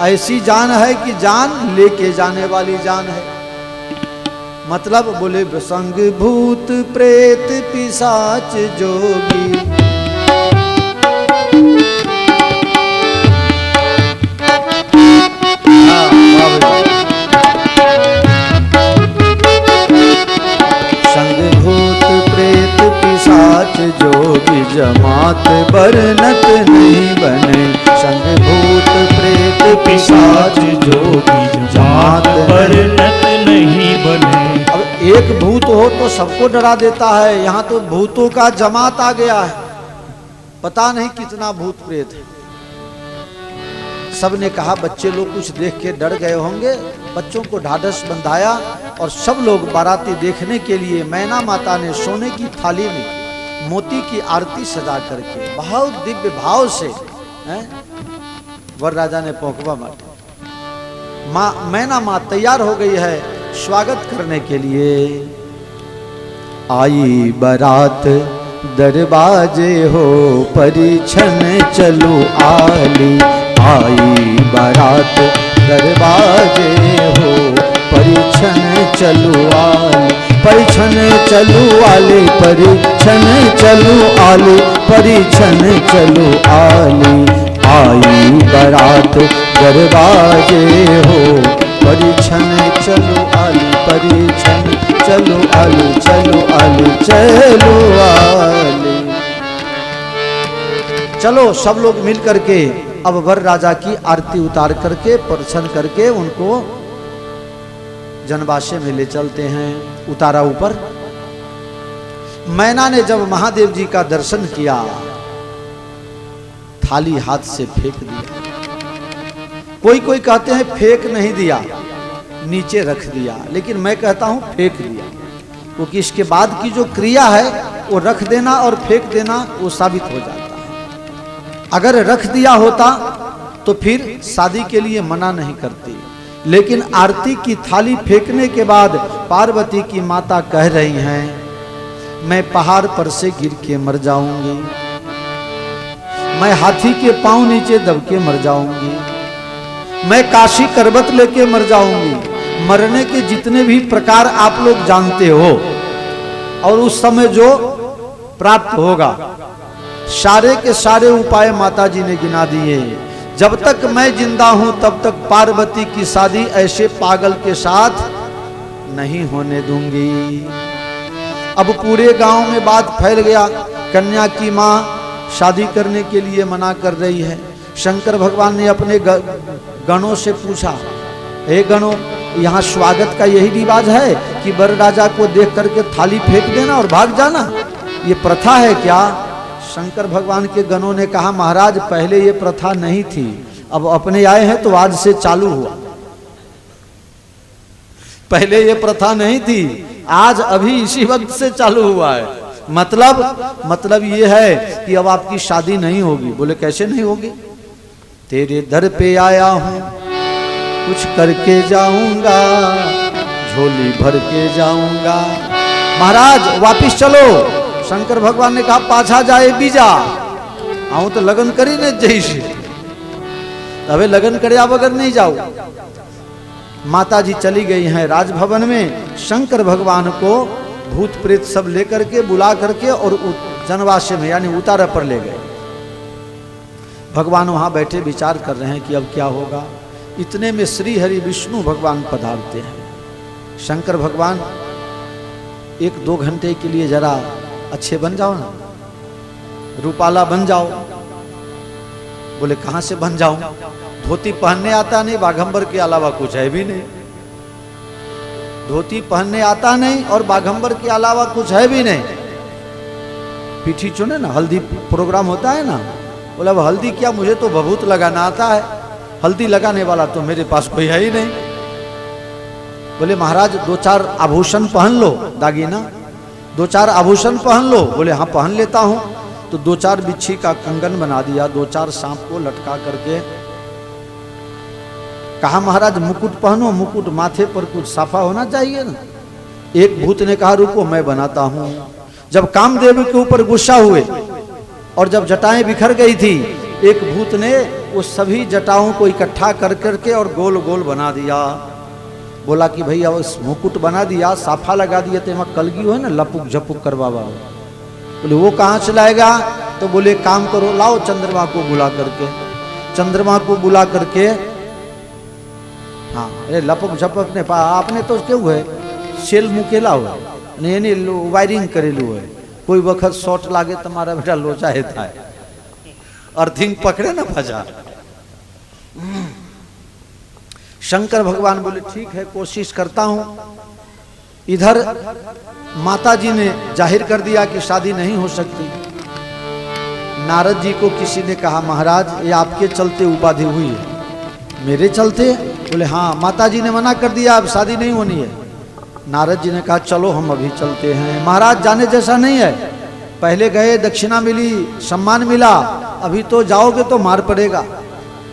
ऐसी जान है कि जान लेके जाने वाली जान है। मतलब बोले संग भूत प्रेत पिशाच जोगी। संग भूत प्रेत पिशाच जोगी जमात बरनत नहीं बने। संग भूत प्रेत पिशाच जोगी जमात बरनत नहीं बने। अब एक भूत हो तो सबको डरा देता है, यहाँ तो भूतों का जमात आ गया है। पता नहीं कितना भूत प्रेत है। सबने कहा बच्चे लोग कुछ देख के डर गए होंगे। बच्चों को ढाढ़स बंधाया और सब लोग बाराती देखने के लिए मैना माता ने सोने की थाली में मोती की आरती सजा करके बहुत दिव्य भाव से वर राजा ने पोकवा माटा। माँ मैना माँ तैयार हो गई है स्वागत करने के लिए। आई बारात दरवाजे हो परिछन चलो आली। आई बारात दरवाजे हो परिछन चलो आली। परिछन चलो आले, परिछन चलो आले, परिछन चलो आले। आई बारात दरवाजे हो परिछन चलो आले, परिछन चलो आले, चलो आले, चलो आले। चलो सब लोग मिल करके अब वर राजा की आरती उतार करके परिछन करके उनको जनवासे में ले चलते हैं। उतारा ऊपर। मैना ने जब महादेव जी का दर्शन किया, थाली हाथ से फेंक दिया। कोई कोई कहते हैं फेंक नहीं दिया, नीचे रख दिया, लेकिन मैं कहता हूं फेंक दिया, क्योंकि इसके बाद की जो क्रिया है वो रख देना और फेंक देना वो साबित हो जाता है। अगर रख दिया होता तो फिर शादी के लिए मना नहीं करती, लेकिन आरती की थाली फेंकने के बाद पार्वती की माता कह रही हैं मैं पहाड़ पर से गिर के मर जाऊंगी, मैं हाथी के पांव नीचे दब के मर जाऊंगी, मैं काशी करबत लेके मर जाऊंगी। मरने के जितने भी प्रकार आप लोग जानते हो और उस समय जो प्राप्त होगा, सारे के सारे उपाय माता जी ने गिना दिए। जब तक मैं जिंदा हूं तब तक पार्वती की शादी ऐसे पागल के साथ नहीं होने दूंगी। अब पूरे गांव में बात फैल गया, कन्या की मां शादी करने के लिए मना कर रही है। शंकर भगवान ने अपने गणों से पूछा, हे गणों, यहाँ स्वागत का यही रिवाज है कि वर राजा को देख करके थाली फेंक देना और भाग जाना, ये प्रथा है क्या? शंकर भगवान के गणों ने कहा महाराज पहले ये प्रथा नहीं थी, अब अपने आए हैं तो आज से चालू हुआ। पहले ये प्रथा नहीं थी, आज अभी इसी वक्त से चालू हुआ है। मतलब ये है कि अब आपकी शादी नहीं होगी। बोले कैसे नहीं होगी? तेरे दर पे आया हूं, कुछ करके जाऊंगा, झोली भर के जाऊंगा। महाराज वापिस चलो। शंकर भगवान ने कहा पाछा जाए बीजा, आऊं तो लगन करी ने जैसे, अबे लगन करे बगैर नहीं जाओ। माता जी चली गई हैं राजभवन में। शंकर भगवान को भूत प्रेत सब लेकर के बुला करके और जनवासे में यानी उतारा पर ले गए। भगवान वहां बैठे विचार कर रहे हैं कि अब क्या होगा। इतने में श्री हरि विष्णु भगवान पधारते हैं। शंकर भगवान 1-2 घंटे के लिए जरा अच्छे बन जाओ ना, रूपाला बन जाओ। बोले कहां से बन जाऊं, धोती पहनने आता नहीं, बाघंबर के अलावा कुछ है भी नहीं। धोती पहनने आता नहीं और बाघंबर के अलावा कुछ है भी नहीं। पीठी चुने ना, हल्दी प्रोग्राम होता है ना, बोला वो हल्दी क्या, मुझे तो भभूत लगाना आता है, हल्दी लगाने वाला तो मेरे पास कोई है ही नहीं। बोले महाराज 2-4 आभूषण पहन लो, दागीना 2-4 आभूषण पहन लो। बोले हाँ पहन लेता हूं। तो 2-4 बिच्छी का कंगन बना दिया, 2-4 सांप को लटका करके। कहा महाराज मुकुट पहनो, मुकुट माथे पर कुछ साफा होना चाहिए ना। एक भूत ने कहा रुको मैं बनाता हूं। जब कामदेव के ऊपर गुस्सा हुए और जब जटाएं बिखर गई थी, एक भूत ने वो सभी जटाओं को इकट्ठा कर करके और गोल गोल बना दिया। बोला कि भैया उस मुकुट बना दिया, साफा लगा दिया, तो वहां कलगी हो है ना, लपुक झपुक करवावा। बोले वो कहाँ से लाएगा, तो बोले काम करो, लाओ चंद्रमा को बुला करके। चंद्रमा को बुला करके, हाँ अरे लपक झपक ने पा आपने तो क्यों है सेल मुकेला हुआ नहीं वायरिंग करेलू है, कोई वक्त शॉर्ट लागे तुम्हारा बेटा लोचा हेता है, अर्थिंग पकड़े ना फजा। शंकर भगवान बोले ठीक है कोशिश करता हूं। इधर माता जी ने जाहिर कर दिया कि शादी नहीं हो सकती। नारद जी को किसी ने कहा महाराज ये आपके चलते उपाधि हुई है। मेरे चलते? बोले हाँ, माता जी ने मना कर दिया अब शादी नहीं होनी है। नारद जी ने कहा चलो हम अभी चलते हैं। महाराज जाने जैसा नहीं है, पहले गए दक्षिणा मिली, सम्मान मिला, अभी तो जाओगे तो मार पड़ेगा,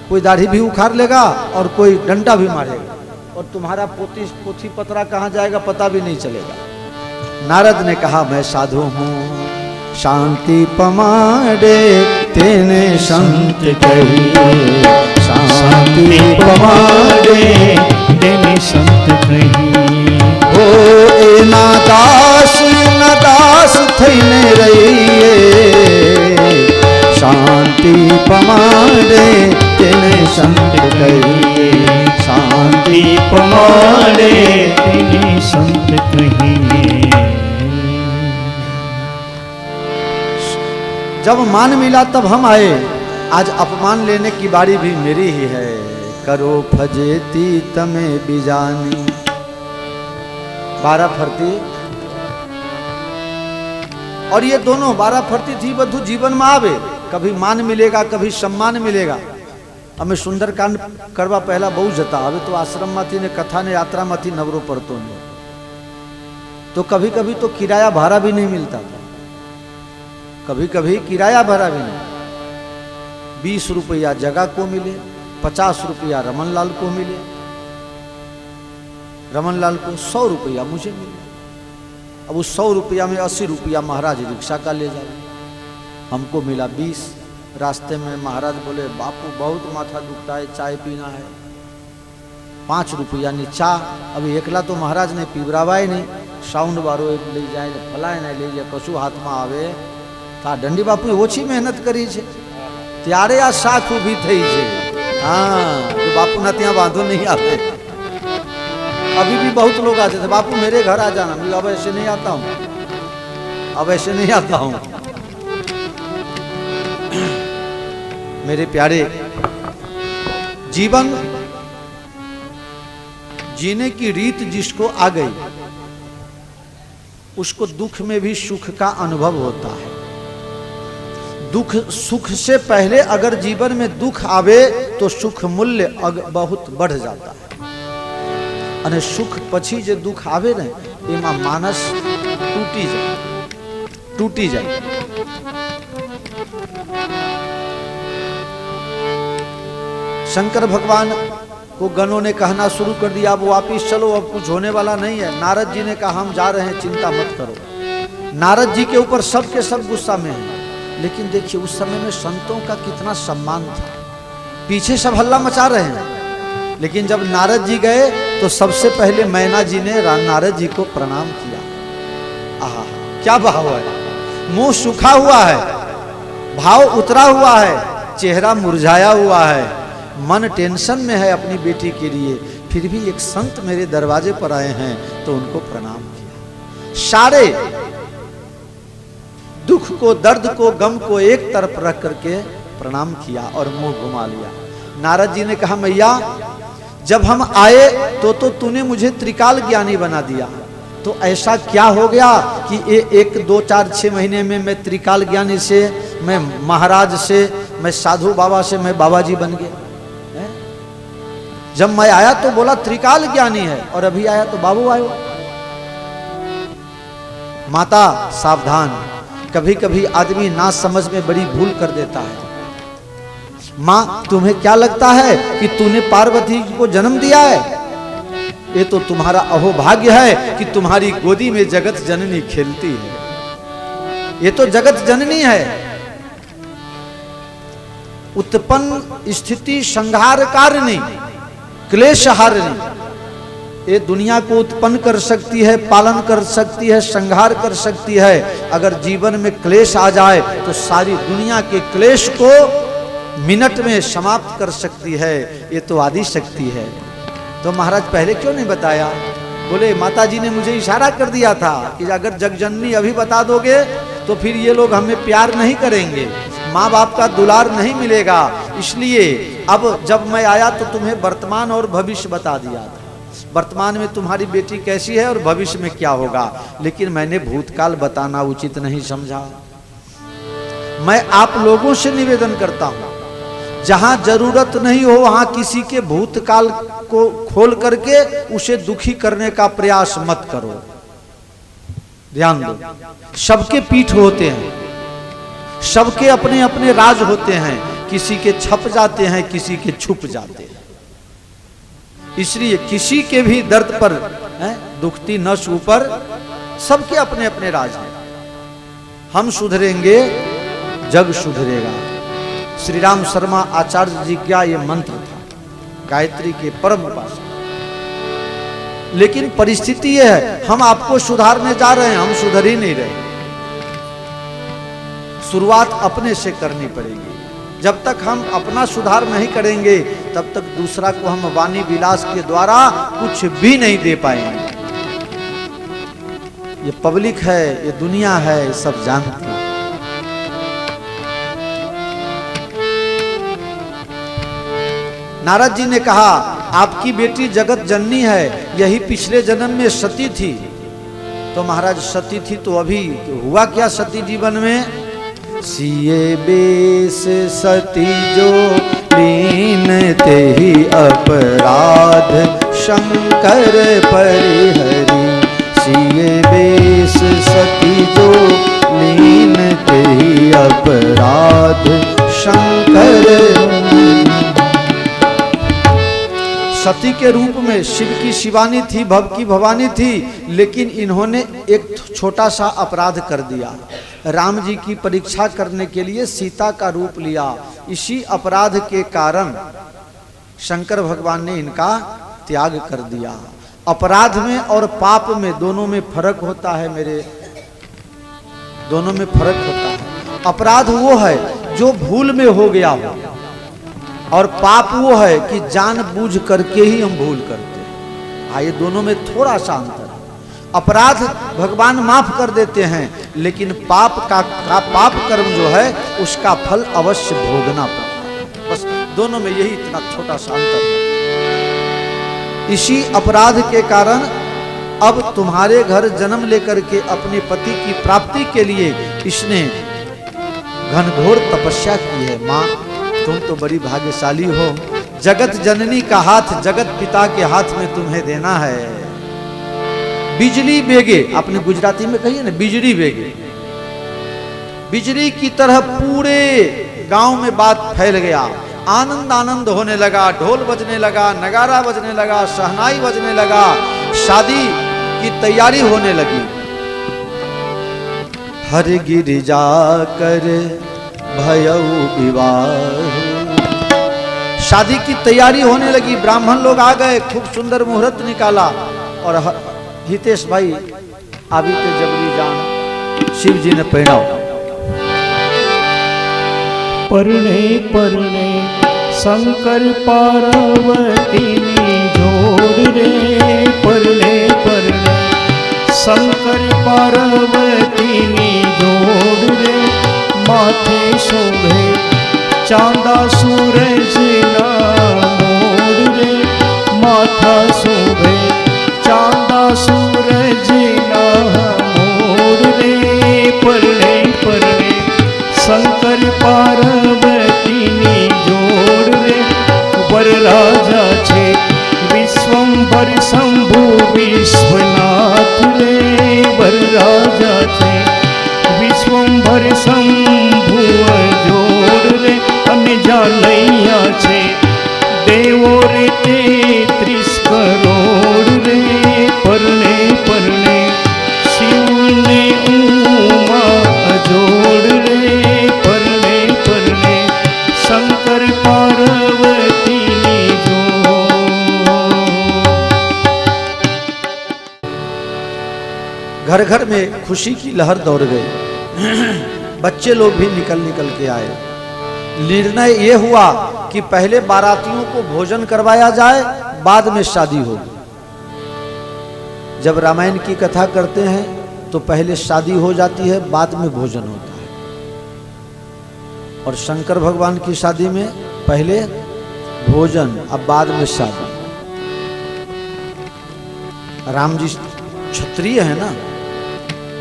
कोई दाढ़ी भी उखाड़ लेगा और कोई डंडा भी मारेगा, और तुम्हारा पोथी पतरा कहाँ जाएगा पता भी नहीं चलेगा। नारद ने कहा मैं साधु हूँ, शांति पमाड़े तेने संत कहिए, शांति पमाड़े तेने संत कहिए। ओ ए नादास थईने रहिए, शांति पमाड़े तेने संत कहिए, शांति पमाड़े तेने संत कहिए। जब मान मिला तब हम आए, आज अपमान लेने की बारी भी मेरी ही है। करो फजेती तमे बिजानी। 12 फरती, और ये दोनों 12 फरती थी बधु जीवन में आवे, कभी मान मिलेगा कभी सम्मान मिलेगा। અમે સુંદરકાંડ કરવા પહેલા બહુ જતા, હવે તો આશ્રમમાંથી ને કથા ને યાત્રામાંથી નવરો પડતો નહીં, तो कभी कभी तो किराया भाड़ा भी नहीं मिलता था, कभी कभी किराया भाड़ा भी नहीं। 20 रुपया जगह को मिले, 50 रुपया रमनलाल को मिले, रमनलाल को 100 रुपया मुझे मिले। अब उस 100 रुपया में 80 रुपया महाराज रिक्शा का ले जाए, हमको मिला 20। रास्ते में महाराज बोले बापू बहुत माथा दुखता है, चाय पीना है। 5 रुपया ની ચા। अभी एकला तो महाराज ने पीवरावाय नहीं, साउंड वारो ले जाए फलाय नहीं ले जाए, कशु हाथ में आवे। ता दंडी बापू ओછી મહેનત કરી છે ત્યારે આ શાખ ઊભી થઈ છે। हाँ तो बापू ना ત્યાં बांधो नहीं आते। अभी भी बहुत लोग आते थे, बापू मेरे घर आ जाना। मैं अब ऐसे नहीं आता हूँ, अब ऐसे नहीं आता हूँ। मेरे प्यारे, जीवन जीने की रीत जिसको आ गई उसको दुख में भी सुख का अनुभव होता है। दुख सुख से पहले अगर जीवन में दुख आवे तो सुख मूल्य बहुत बढ़ जाता है, અને સુખ પછી જે દુખ આવે ને એમાં માનસ તૂટી જાય। शंकर भगवान को गणों ने कहना शुरू कर दिया अब वापिस चलो, अब कुछ होने वाला नहीं है। नारद जी ने कहा हम जा रहे हैं, चिंता मत करो। नारद जी के ऊपर सब के सब गुस्सा में हैं, लेकिन देखिए उस समय में संतों का कितना सम्मान था। पीछे सब हल्ला मचा रहे हैं, लेकिन जब नारद जी गए तो सबसे पहले मैना जी ने नारद जी को प्रणाम किया। आहा क्या भाव है, मुंह सूखा हुआ है, भाव उतरा हुआ है, चेहरा मुरझाया हुआ है, मन टेंशन में है अपनी बेटी के लिए, फिर भी एक संत मेरे दरवाजे पर आए हैं तो उनको प्रणाम किया। सारे दुख को, दर्द को, गम को एक तरफ रख करके प्रणाम किया और मुंह घुमा लिया। नारद जी ने कहा, मैया जब हम आए तो तूने मुझे त्रिकाल ज्ञानी बना दिया, तो ऐसा क्या हो गया कि ये 1, 2, 4, 6 महीने में मैं त्रिकाल ज्ञानी से, मैं महाराज से, मैं साधु बाबा से, मैं बाबा जी बन गया। जब मैं आया तो बोला त्रिकाल ज्ञानी है, और अभी आया तो बाबू आयो। माता सावधान, कभी कभी आदमी ना समझ में बड़ी भूल कर देता है। माँ, तुम्हें क्या लगता है कि तूने पार्वती को जन्म दिया है? ये तो तुम्हारा अहोभाग्य है कि तुम्हारी गोदी में जगत जननी खेलती है। ये तो जगत जननी है, उत्पन्न स्थिति संहार कारिणी, क्लेश हारिणी। ये दुनिया को उत्पन्न कर सकती है, पालन कर सकती है, संहार कर सकती है। अगर जीवन में क्लेश आ जाए तो सारी दुनिया के क्लेश को मिनट में समाप्त कर सकती है। ये तो आदि शक्ति है। तो महाराज पहले क्यों नहीं बताया? बोले माता जी ने मुझे इशारा कर दिया था कि अगर जगजननी अभी बता दोगे तो फिर ये लोग हमें प्यार नहीं करेंगे, माँ बाप का दुलार नहीं मिलेगा। इसलिए अब जब मैं आया तो तुम्हें वर्तमान और भविष्य बता दिया था। वर्तमान में तुम्हारी बेटी कैसी है और भविष्य में क्या होगा, लेकिन मैंने भूतकाल बताना उचित नहीं समझा। मैं आप लोगों से निवेदन करता हूं, जहां जरूरत नहीं हो वहां किसी के भूतकाल को खोल करके उसे दुखी करने का प्रयास मत करो। ध्यान दो, सबके पीठ होते हैं, सबके अपने अपने राज होते हैं, किसी के छप जाते हैं, किसी के छुप जाते हैं। इसलिए किसी के भी दर्द पर दुखती नस ऊपर, सबके अपने अपने राज हैं। हम सुधरेंगे, जग सुधरेगा। श्री राम शर्मा आचार्य जी का यह मंत्र था, गायत्री के परम उपासक। लेकिन परिस्थिति यह है, हम आपको सुधारने जा रहे हैं, हम सुधर ही नहीं रहे। शुरुआत अपने से करनी पड़ेगी। जब तक हम अपना सुधार नहीं करेंगे तब तक दूसरा को हम वाणी विलास के द्वारा कुछ भी नहीं दे पाएंगे। ये पब्लिक है, ये दुनिया है, सब जानते हैं। नारद जी ने कहा, आपकी बेटी जगत जननी है, यही पिछले जन्म में सती थी। तो महाराज सती थी तो अभी हुआ क्या सती जीवन में? सिए बेस सती जो लीन ते ही अपराध शंकर परिहरी। सिए बेस सती जो लीन ते ही अपराध शंकर। सती के रूप में शिव की शिवानी थी, भव की भवानी थी, लेकिन इन्होंने एक छोटा सा अपराध कर दिया। राम जी की परीक्षा करने के लिए सीता का रूप लिया। इसी अपराध के कारण शंकर भगवान ने इनका त्याग कर दिया। अपराध में और पाप में दोनों में फर्क होता है मेरे, दोनों में फर्क होता है। अपराध वो है जो भूल में हो गया हो, और पाप वो है कि जानबूझ करके ही हम भूल करते हैं। ये दोनों में थोड़ा सा अंतर है। अपराध भगवान माफ कर देते हैं, लेकिन पाप का पाप कर्म जो है उसका फल अवश्य भोगना पड़ता है। बस दोनों में यही इतना छोटा सा अंतर है। इसी अपराध के कारण अब तुम्हारे घर जन्म लेकर के अपने पति की प्राप्ति के लिए इसने घनघोर तपस्या की है। माँ, तुम तो बड़ी भाग्यशाली हो। जगत जननी का हाथ जगत पिता के हाथ में तुम्हें देना है। बिजली बेगे, आपने गुजराती में कही है ना, बिजली बेगे। बिजली की तरह पूरे गांव में बात फैल गया। आनंद आनंद होने लगा, ढोल बजने लगा, नगारा बजने लगा, शहनाई बजने लगा, शादी की तैयारी होने लगी। हर गिरिजा कर भयउ विवाह, शादी की तैयारी होने लगी। ब्राह्मण लोग आ गए, खूब सुंदर मुहूर्त निकाला, और हितेश भाई अभी के जबरी जान शिव जी ने पहनाओ। परणे परणे शंकर पार्वती जोड़ रे, परणे परणे શંકર પાર્વતીની જોડ રે માથે શોભે ચાંદા સૂરજના મોડ રે માથા શોભે ચાંદા સૂરજના મોડ રે પરણે પરણે શંકર પાર્વતીની જોડ રે વરરાજા છે વિશ્વંભર શંભુ વિશ્વનાથ રે વરરાજા છે વિશ્વંભર શંભુ જોડ રે અને જાનૈયા છે દેવો રે 33 કરોડ રે પરણે પરણે શિવને ઉમા જોડ રે પરણે પરણે શંકર પાર્વતીની घर घर में खुशी की लहर दौड़ गई। बच्चे लोग भी निकल निकल के आए। निर्णय ये हुआ कि पहले बारातियों को भोजन करवाया जाए, बाद में शादी होगी। जब रामायण की कथा करते हैं तो पहले शादी हो जाती है, बाद में भोजन होता है। और शंकर भगवान की शादी में पहले भोजन, अब बाद में शादी। राम जी क्षत्रिय है ना,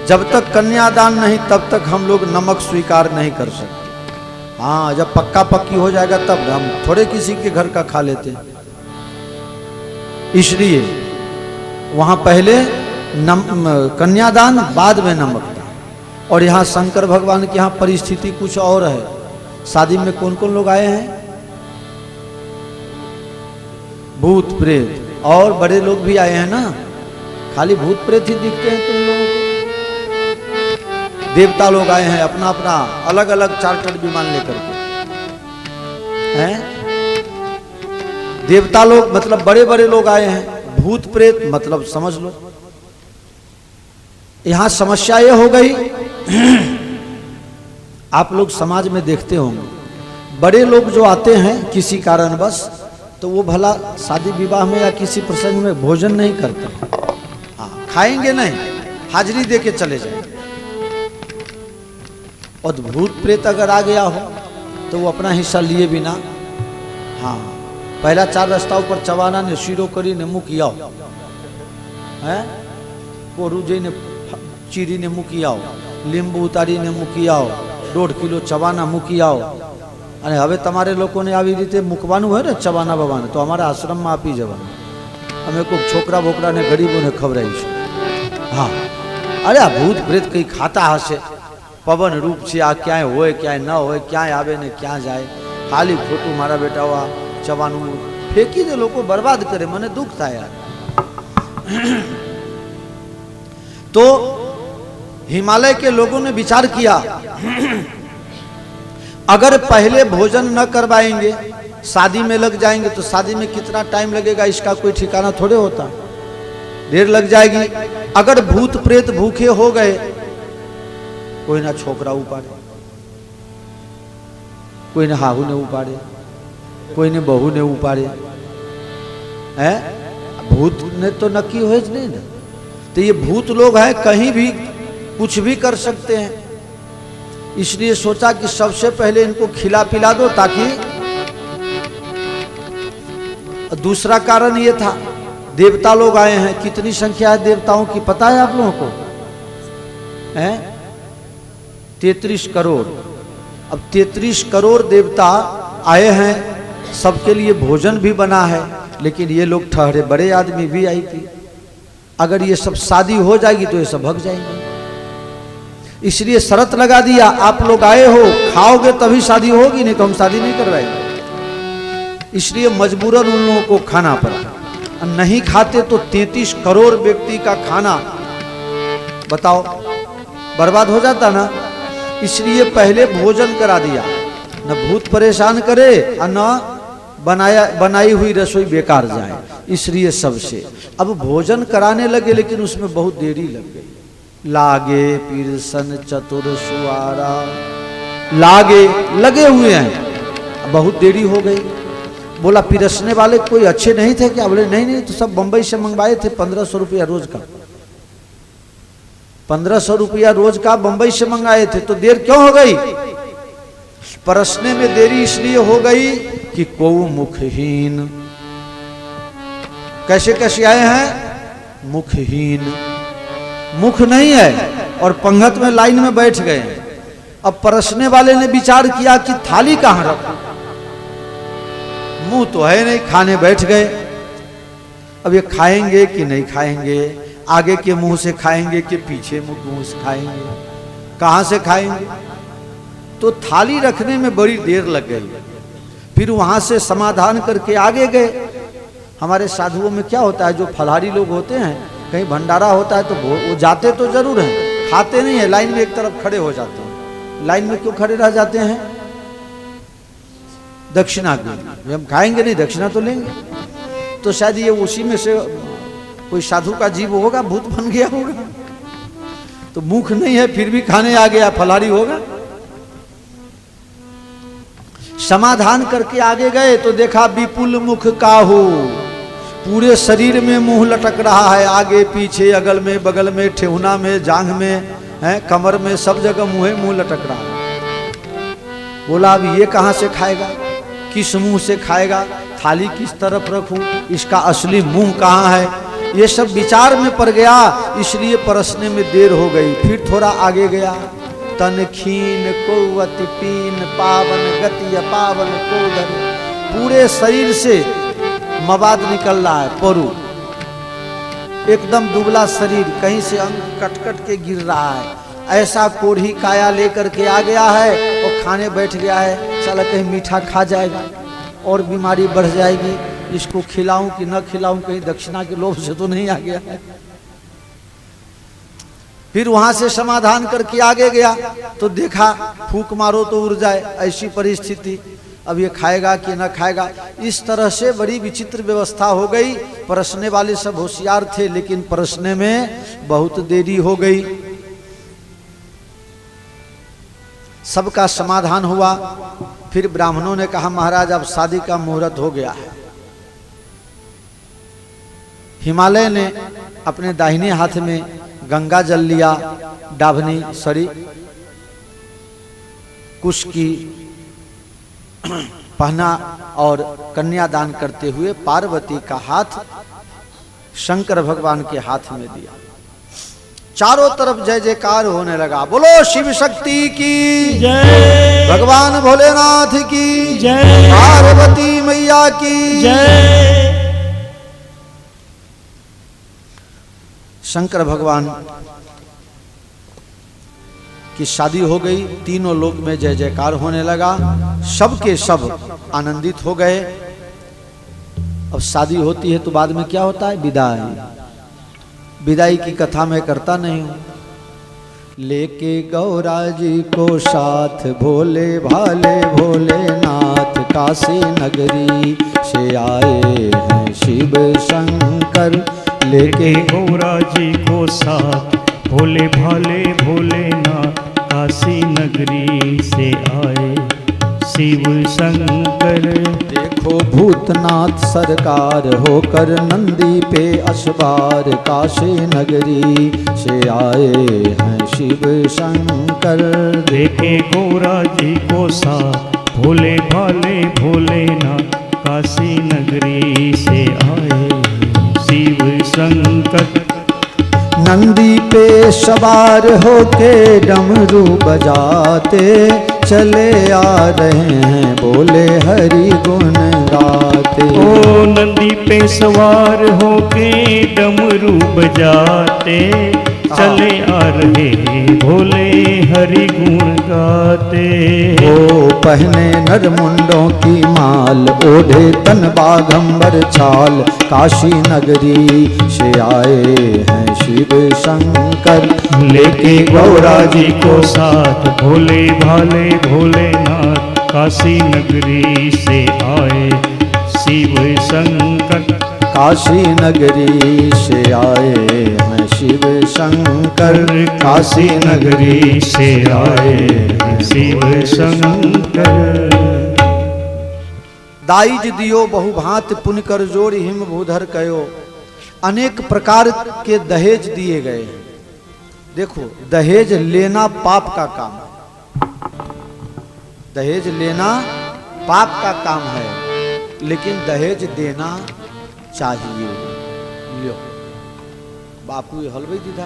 जब तक कन्यादान नहीं तब तक हम लोग नमक स्वीकार नहीं कर सकते। हाँ, जब पक्का पक्की हो जाएगा तब हम थोड़े किसी के घर का खा लेते हैं। इसलिए वहां पहले कन्यादान, बाद में नमक दान। और यहाँ शंकर भगवान के यहाँ परिस्थिति कुछ और है। शादी में कौन कौन लोग आए हैं? भूत प्रेत और बड़े लोग भी आए हैं ना। खाली भूत प्रेत ही दिखते हैं तुम लोगों को? देवता लोग आए हैं अपना अपना अलग अलग चार्टर्ड विमान लेकर के हैं। देवता लोग मतलब बड़े बड़े लोग आए हैं, भूत प्रेत मतलब समझ लो। यहां समस्या ये हो गई, आप लोग समाज में देखते होंगे बड़े लोग जो आते हैं किसी कारणवश, तो वो भला शादी विवाह में या किसी प्रसंग में भोजन नहीं करते। हाँ, खाएंगे नहीं, हाजिरी दे के चले जाएंगे। और भूत प्रेत अगर आ गया हो तो वो अपना हिस्सा लिए बिना, हाँ, पहला 4 रस्ता पर चवाना ने शीरो करी ने मुकियाओ है, कोरुजे ने चीरी ने मुकियाओ, લીંબુ ઉતારીને મૂકી આવો, 1.5 કિલો ચવાના મૂકી આવો। અને હવે તમારે લોકોને આવી રીતે મૂકવાનું હોય ને ચવાના બવાને, તો અમારા આશ્રમમાં આપી જવાનું, અમે કોઈ છોકરા બોકરાને ગરીબોને ખવડાવીશું। हाँ, अरे आ भूत प्रेत कई खाता हसे, पवन रूप से आ क्या होए क्या न होए, क्या आवे ने क्या जाए, खाली खोटू मारा बेटा हुआ चवानू फेंकी दे, लोग बर्बाद करे, मने दुख था यार। तो हिमालय के लोगों ने विचार किया, अगर पहले भोजन न करवाएंगे, शादी में लग जाएंगे, तो शादी में कितना टाइम लगेगा इसका कोई ठिकाना थोड़े होता, देर लग जाएगी। अगर भूत प्रेत भूखे हो गए, कोई ना छोकरा उपाड़े, कोई ने हाहू ने उपाड़े, कोई ने बहू ने उपाड़े, है भूत ने तो नक्की हो नहीं ना। तो ये भूत लोग हैं, कहीं भी कुछ भी कर सकते हैं। इसलिए सोचा कि सबसे पहले इनको खिला पिला दो, ताकि दूसरा कारण ये था, देवता लोग आए हैं। कितनी संख्या है देवताओं की पता है आप लोगों को? हैं 33 करोड़। अब 33 करोड़ देवता आए हैं, सबके लिए भोजन भी बना है, लेकिन ये लोग ठहरे, बड़े आदमी भी आई थी। अगर ये सब शादी हो जाएगी तो ये सब भग जाएंगे। इसलिए शर्त लगा दिया, आप लोग आए हो, खाओगे तभी शादी होगी, नहीं तो हम शादी नहीं करवाएंगे। इसलिए मजबूरन उन लोगों को खाना पड़ा। नहीं खाते तो 33 करोड़ व्यक्ति का खाना बताओ बर्बाद हो जाता ना। इसलिए पहले भोजन करा दिया, न भूत परेशान करे और न बनाई हुई रसोई बेकार जाए। इसलिए सबसे अब भोजन कराने लगे, लेकिन उसमें बहुत देरी लग गई। लागे पिरसन चतुर सुआरा, लागे लगे हुए हैं, बहुत देरी हो गई। बोला पिरसने वाले कोई अच्छे नहीं थे क्या? बोले नहीं नहीं, तो सब बंबई से मंगवाए थे, 1500 रुपया रोज का। 1500 रुपया रोज का बंबई से मंगाए थे, तो देर क्यों हो गई? परसने में देरी इसलिए हो गई कि को मुखहीन। कैसे कैसे आए हैं? मुखहीन, मुख नहीं है और पंगत में लाइन में बैठ गए। अब परसने वाले ने विचार किया कि थाली कहां रखूं, मुंह तो है नहीं, खाने बैठ गए। अब ये खाएंगे कि नहीं खाएंगे, आगे के मुंह से खाएंगे कि पीछे मुंह से खाएंगे, कहां से खाएंगे? तो थाली रखने में बड़ी देर लग गई। फिर वहां से समाधान करके आगे गए। हमारे साधुओं में क्या होता है, जो फलाहारी लोग होते हैं, कहीं भंडारा होता है तो वो जाते तो जरूर हैं, खाते नहीं है, लाइन में एक तरफ खड़े हो जाते हैं। लाइन में क्यों खड़े रह जाते हैं? दक्षिणा के, हम खाएंगे नहीं, दक्षिणा तो लेंगे। तो शायद ये उसी में से कोई साधु का जीव होगा, भूत बन गया होगा, तो मुख नहीं है फिर भी खाने आ गया, फलाहारी होगा। समाधान करके आगे गए तो देखा विपुल मुख काहू, पूरे शरीर में मुंह लटक रहा है, आगे पीछे, अगल में बगल में, ठेहुना में, जांघ में, है कमर में, सब जगह मुंह लटक रहा है। बोला अब ये कहां से खाएगा, किस मुंह से खाएगा, थाली किस तरफ रखूं, इसका असली मुंह कहां है, ये सब विचार में पड़ गया, इसलिए परसने में देर हो गई। फिर थोड़ा आगे गया। तन खीन को अति पीन, पावन गति अपावन को धर, पूरे शरीर से मवाद निकल रहा है, परु, एकदम दुबला शरीर, कहीं से अंग कट कट के गिर रहा है, ऐसा कोढ़ी काया लेकर के आ गया है और खाने बैठ गया है। साला कहीं मीठा खा जाएगा और बीमारी बढ़ जाएगी, इसको खिलाऊं कि न खिलाऊं, कहीं दक्षिणा के लोभ से तो नहीं आ गया है। फिर वहां से समाधान करके आगे गया तो देखा फूंक मारो तो उड़ जाए, ऐसी परिस्थिति। अब ये खाएगा कि न खाएगा, इस तरह से बड़ी विचित्र व्यवस्था हो गई। परसने वाले सब होशियार थे, लेकिन परसने में बहुत देरी हो गई। सबका समाधान हुआ। फिर ब्राह्मणों ने कहा महाराज अब शादी का मुहूर्त हो गया है। हिमालय ने अपने दाहिने हाथ में गंगा जल लिया, डाभनी सरी कुश की पहना और कन्यादान करते हुए पार्वती का हाथ शंकर भगवान के हाथ में दिया। चारों तरफ जय जयकार होने लगा। बोलो शिव शक्ति की जय, भगवान भोलेनाथ की जय, पार्वती मैया की जय। शंकर भगवान की शादी हो गई। तीनों लोक में जय जयकार होने लगा, सबके सब आनंदित हो गए। अब शादी होती है तो बाद में क्या होता है, विदाई। विदाई की कथा मैं करता नहीं हूं। लेके गौरा जी को साथ भोले भाले भोलेनाथ काशी नगरी से आए हैं शिव शंकर। लेके गौरा जी को साथ भोले भाले भोलेनाथ काशी नगरी से आए शिव शंकर। देखो भूतनाथ सरकार होकर नंदी पे अशबार काशी नगरी से आए हैं शिव शंकर। देखे गौरा जी को साथ भोले भाले भोलेनाथ काशी नगरी से आए शिव शंकर। नंदी पे सवार होके डमरू बजाते चले आ रहे हैं बोले हरि गुण गाते। ओ नंदी पे सवार होके डमरू बजाते चले आ रहे भोले हरि गुण गाते। वो पहने नरमुंडों की माल ओढ़े तन बाघंबर छाल काशी नगरी से आए हैं शिव शंकर। लेके गौरा जी को साथ भोले भाले भोलेनाथ काशी नगरी से आए शिव शंकर। काशी नगरी से आए हैं शिव शंकर। काशी नगरी से आए शिव शंकर। दाइज दियो बहुभांत पुण्य कर जोड़ हिम भूधर कयो। अनेक प्रकार के दहेज दिए गए। देखो, दहेज लेना पाप का काम है, दहेज लेना पाप का काम है, लेकिन दहेज देना चाहिए। लियो बापू ये हलवाई दी था,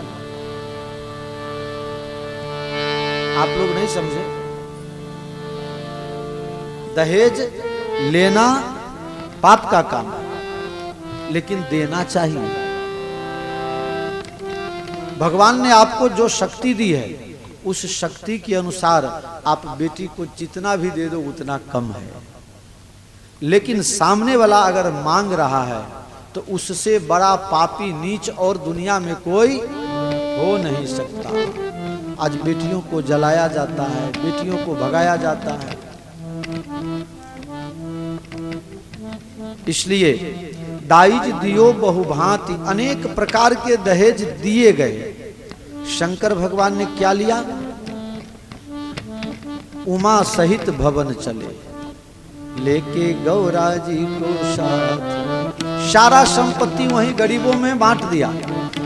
आप लोग नहीं समझे। दहेज लेना पाप का काम है, लेकिन देना चाहिए। भगवान ने आपको जो शक्ति दी है, उस शक्ति के अनुसार आप बेटी को जितना भी दे दो उतना कम है। लेकिन सामने वाला अगर मांग रहा है तो उससे बड़ा पापी नीच और दुनिया में कोई हो नहीं सकता। आज बेटियों को जलाया जाता है, बेटियों को भगाया जाता है। इसलिए दाइज दियो बहुभांति, अनेक प्रकार के दहेज दिए गए। शंकर भगवान ने क्या लिया? उमा सहित भवन चले, लेके गौरा जी को साथ। सारा संपत्ति वहीं गरीबों में बांट दिया।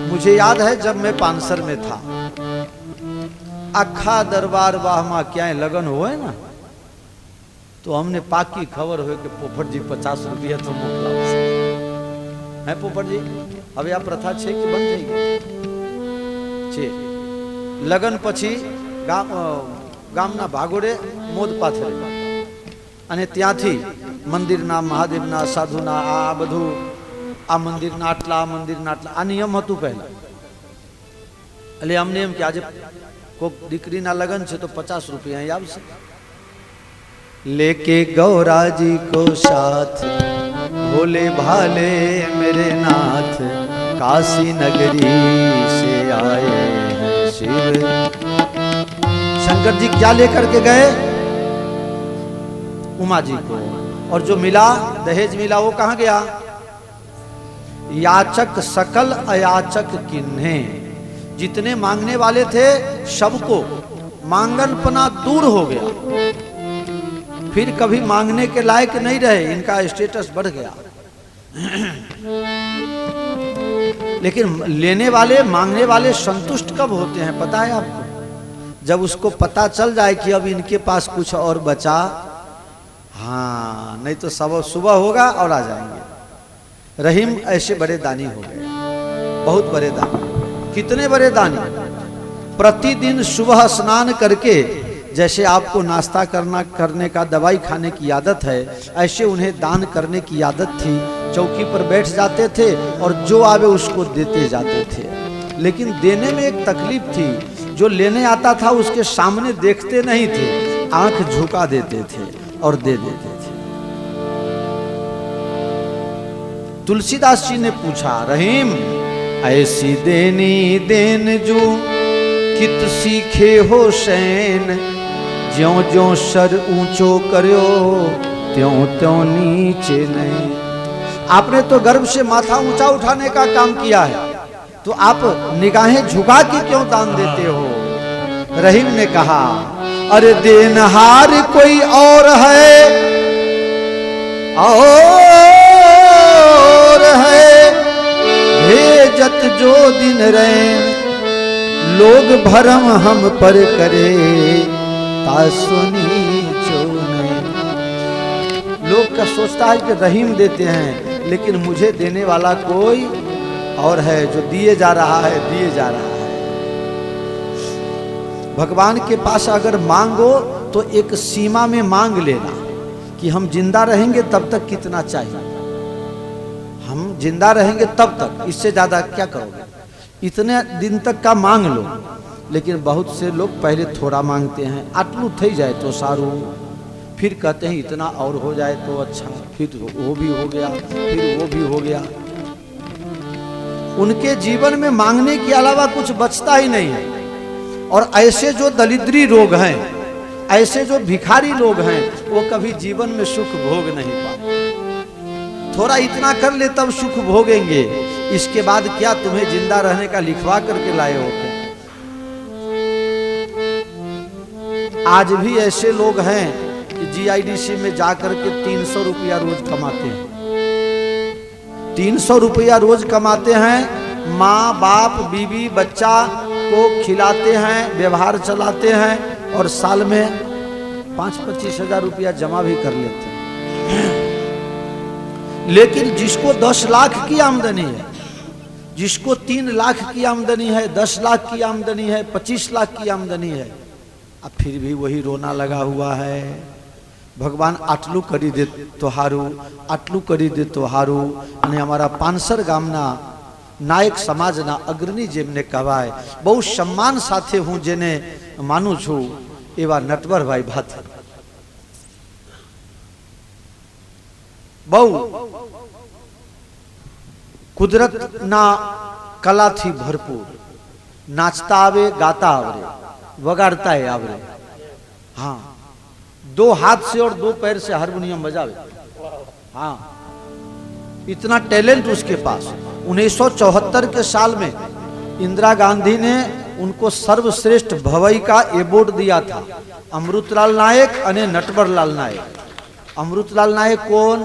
मुझे याद है जब मैं पानसर में था, अखा दरबार वाहमा क्या लगन हुए ना, तो हमने पाकी खबर हुई कि पोपट जी 50 रुपया तो मोकला है। पोपट जी अब आ प्रथा छे कि बंद થઈ ગઈ છે? લગન પછી ગામના ભાગોળે મોદ પાથરે અને ત્યાંથી મંદિરના મહાદેવના સાધુના આ બધું આ મંદિરના આટલા આ મંદિરના આટલા આ નિયમ હતું પહેલા। એટલે અમને એમ કે આજે કોક દીકરીના લગન છે તો 50 રૂપિયા અહીં આવશે। लेके गौरा जी को साथ, भोले भाले मेरे नाथ, काशी नगरी से आए हैं शिव। शंकर जी क्या लेकर के गए? उमा जी को। और जो मिला, दहेज मिला, वो कहाँ गया? याचक सकल अयाचक किन्हे। जितने मांगने वाले थे सबको मांगनपना दूर हो गया, फिर कभी मांगने के लायक नहीं रहे, इनका स्टेटस बढ़ गया। लेकिन लेने वाले मांगने वाले संतुष्ट कब होते हैं पता है आपको? जब उसको पता चल जाए कि अब इनके पास कुछ और बचा, हाँ, नहीं तो सब सुबह होगा और आ जाएंगे। रहीम ऐसे बड़े दानी हो गए, बहुत बड़े दानी। कितने बड़े दानी? प्रतिदिन सुबह स्नान करके, जैसे आपको नाश्ता करने का, दवाई खाने की आदत है, ऐसे उन्हें दान करने की आदत थी। चौकी पर बैठ जाते थे और जो आवे उसको देते जाते थे। लेकिन देने में एक तकलीफ थी, जो लेने आता था उसके सामने देखते नहीं थे, आंख झुका देते थे और दे देते थे। तुलसीदास जी ने पूछा, रहीम ऐसी देनी देन जो कित सीखे हो सैन, ज्यों ज्यों सर ऊंचो करो त्यों त्यों नीचे नहीं। आपने तो गर्व से माथा ऊंचा उठाने का काम किया है, तो आप निगाहें झुका के क्यों दान देते हो? रहीम ने कहा, अरे देनहार कोई और है, और है भेजत जो दिन रहे, लोग भरम हम पर करे, लोग का सोचता है कि रहीम देते हैं, लेकिन मुझे देने वाला कोई और है, जो दिए जा रहा है, दिए जा रहा है। भगवान के पास अगर मांगो तो एक सीमा में मांग लेना कि हम जिंदा रहेंगे तब तक कितना चाहिए, हम जिंदा रहेंगे तब तक, इससे ज्यादा क्या करोगे? इतने दिन तक का मांग लो। लेकिन बहुत से लोग पहले थोड़ा मांगते हैं, आटलू थई जाए तो सारू, फिर कहते हैं इतना और हो जाए तो अच्छा, फिर वो भी हो गया, फिर वो भी हो गया। उनके जीवन में मांगने के अलावा कुछ बचता ही नहीं है। और ऐसे जो दरिद्री लोग हैं, ऐसे जो भिखारी लोग हैं, वो कभी जीवन में सुख भोग नहीं पाते। थोड़ा इतना कर ले तब सुख भोगेंगे, इसके बाद क्या तुम्हें जिंदा रहने का लिखवा करके लाए हो क्या? आज भी ऐसे लोग हैं कि जीआईडीसी में जाकर के 300 रुपया रोज कमाते हैं, 300 रुपया रोज कमाते हैं। माँ बाप बीवी बच्चा को खिलाते हैं, व्यवहार चलाते हैं और साल में 5-25 हजार रुपया जमा भी कर लेते हैं। लेकिन जिसको 10 लाख की आमदनी है, जिसको 3 लाख की आमदनी है, 10 लाख की आमदनी है, 25 लाख की आमदनी है, अब फिर भी वही रोना लगा हुआ है, भगवान आटलू करी दे तो हारू, आटलू करी दे तो हारू। અને અમારા પાનસર ગામના નાયક સમાજના અગ્રણી જેમને કહેવાય, બહુ સન્માન સાથે હું જેને માનું છું એવા નટવરભાઈ ભાથે, બહુ કુદરતના કલાથી ભરપૂર, નાચતા આવે, ગાતા આવડે, વગાડતા આવડે, हाँ 2 हाथ से और 2 पैर से हारमोनियम बजावे, हाँ इतना टैलेंट उसके पास। 1974 के साल में इंदिरा गांधी ने उनको सर्वश्रेष्ठ भवई का अवार्ड दिया था, अमृतलाल नायक और नटवरलाल नायक। अमृतलाल नायक कौन?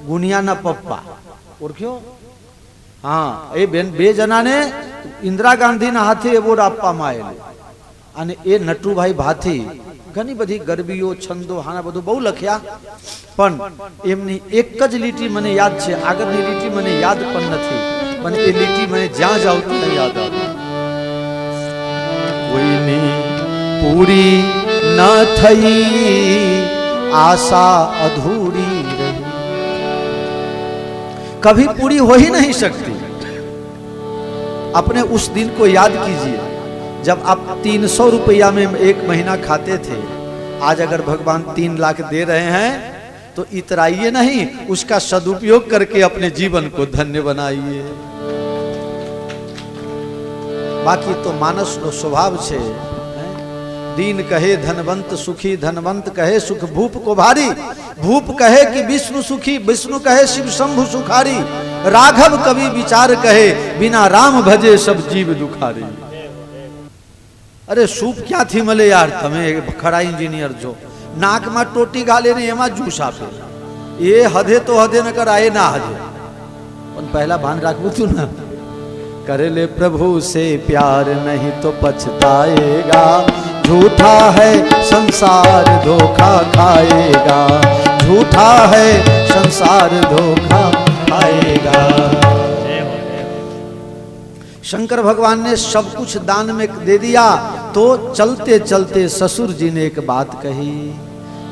गुनियाना पप्पा और क्यों, हाँ ये बे जना ने इंदिरा गांधी ना हाथे अवार्ड आपवामां आवेलो। અને એ નટુભાઈ ભાથી ઘણી બધી ગરબીઓ, છંદો, હાના બધું બહુ લખ્યા, પણ એમની એક જ લીટી મને યાદ છે, આગળની લીટી મને યાદ પણ નથી, પણ એ લીટી મને જ્યાં જાઉં ત્યાં યાદ આવે। કોઈની પૂરી ન થઈ આશા અધૂરી રહી, कभी पूरी हो ही नहीं सकती। अपने उस दिन को याद कीजिए जब आप 300 रुपया में 1 महीना खाते थे। आज अगर भगवान 3 लाख दे रहे हैं तो इतराइए नहीं, उसका सदुपयोग करके अपने जीवन को धन्य बनाइए। बाकी तो मानस नो स्वभाव छे, दीन कहे धनवंत सुखी, धनवंत कहे सुख भूप को भारी, भूप कहे कि विष्णु सुखी, विष्णु कहे शिव शंभु सुखारी, राघव कवि विचार कहे बिना राम भजे सब जीव दुखारी। अरे सूप क्या थी मले यार, तमे खड़ा इंजीनियर जो नाक में टोटी गाले ने एमा जूस आपे, ये हदे तो हदे न कर आए ना हदे, पण पहला भान राखवू तू ना, करे ले प्रभु से प्यार नहीं तो पछताएगा, झूठा है संसार धोखा खाएगा, झूठा है संसार धोखा खाएगा। शंकर भगवान ने सब कुछ दान में दे दिया तो चलते चलते ससुर जी ने एक बात कही,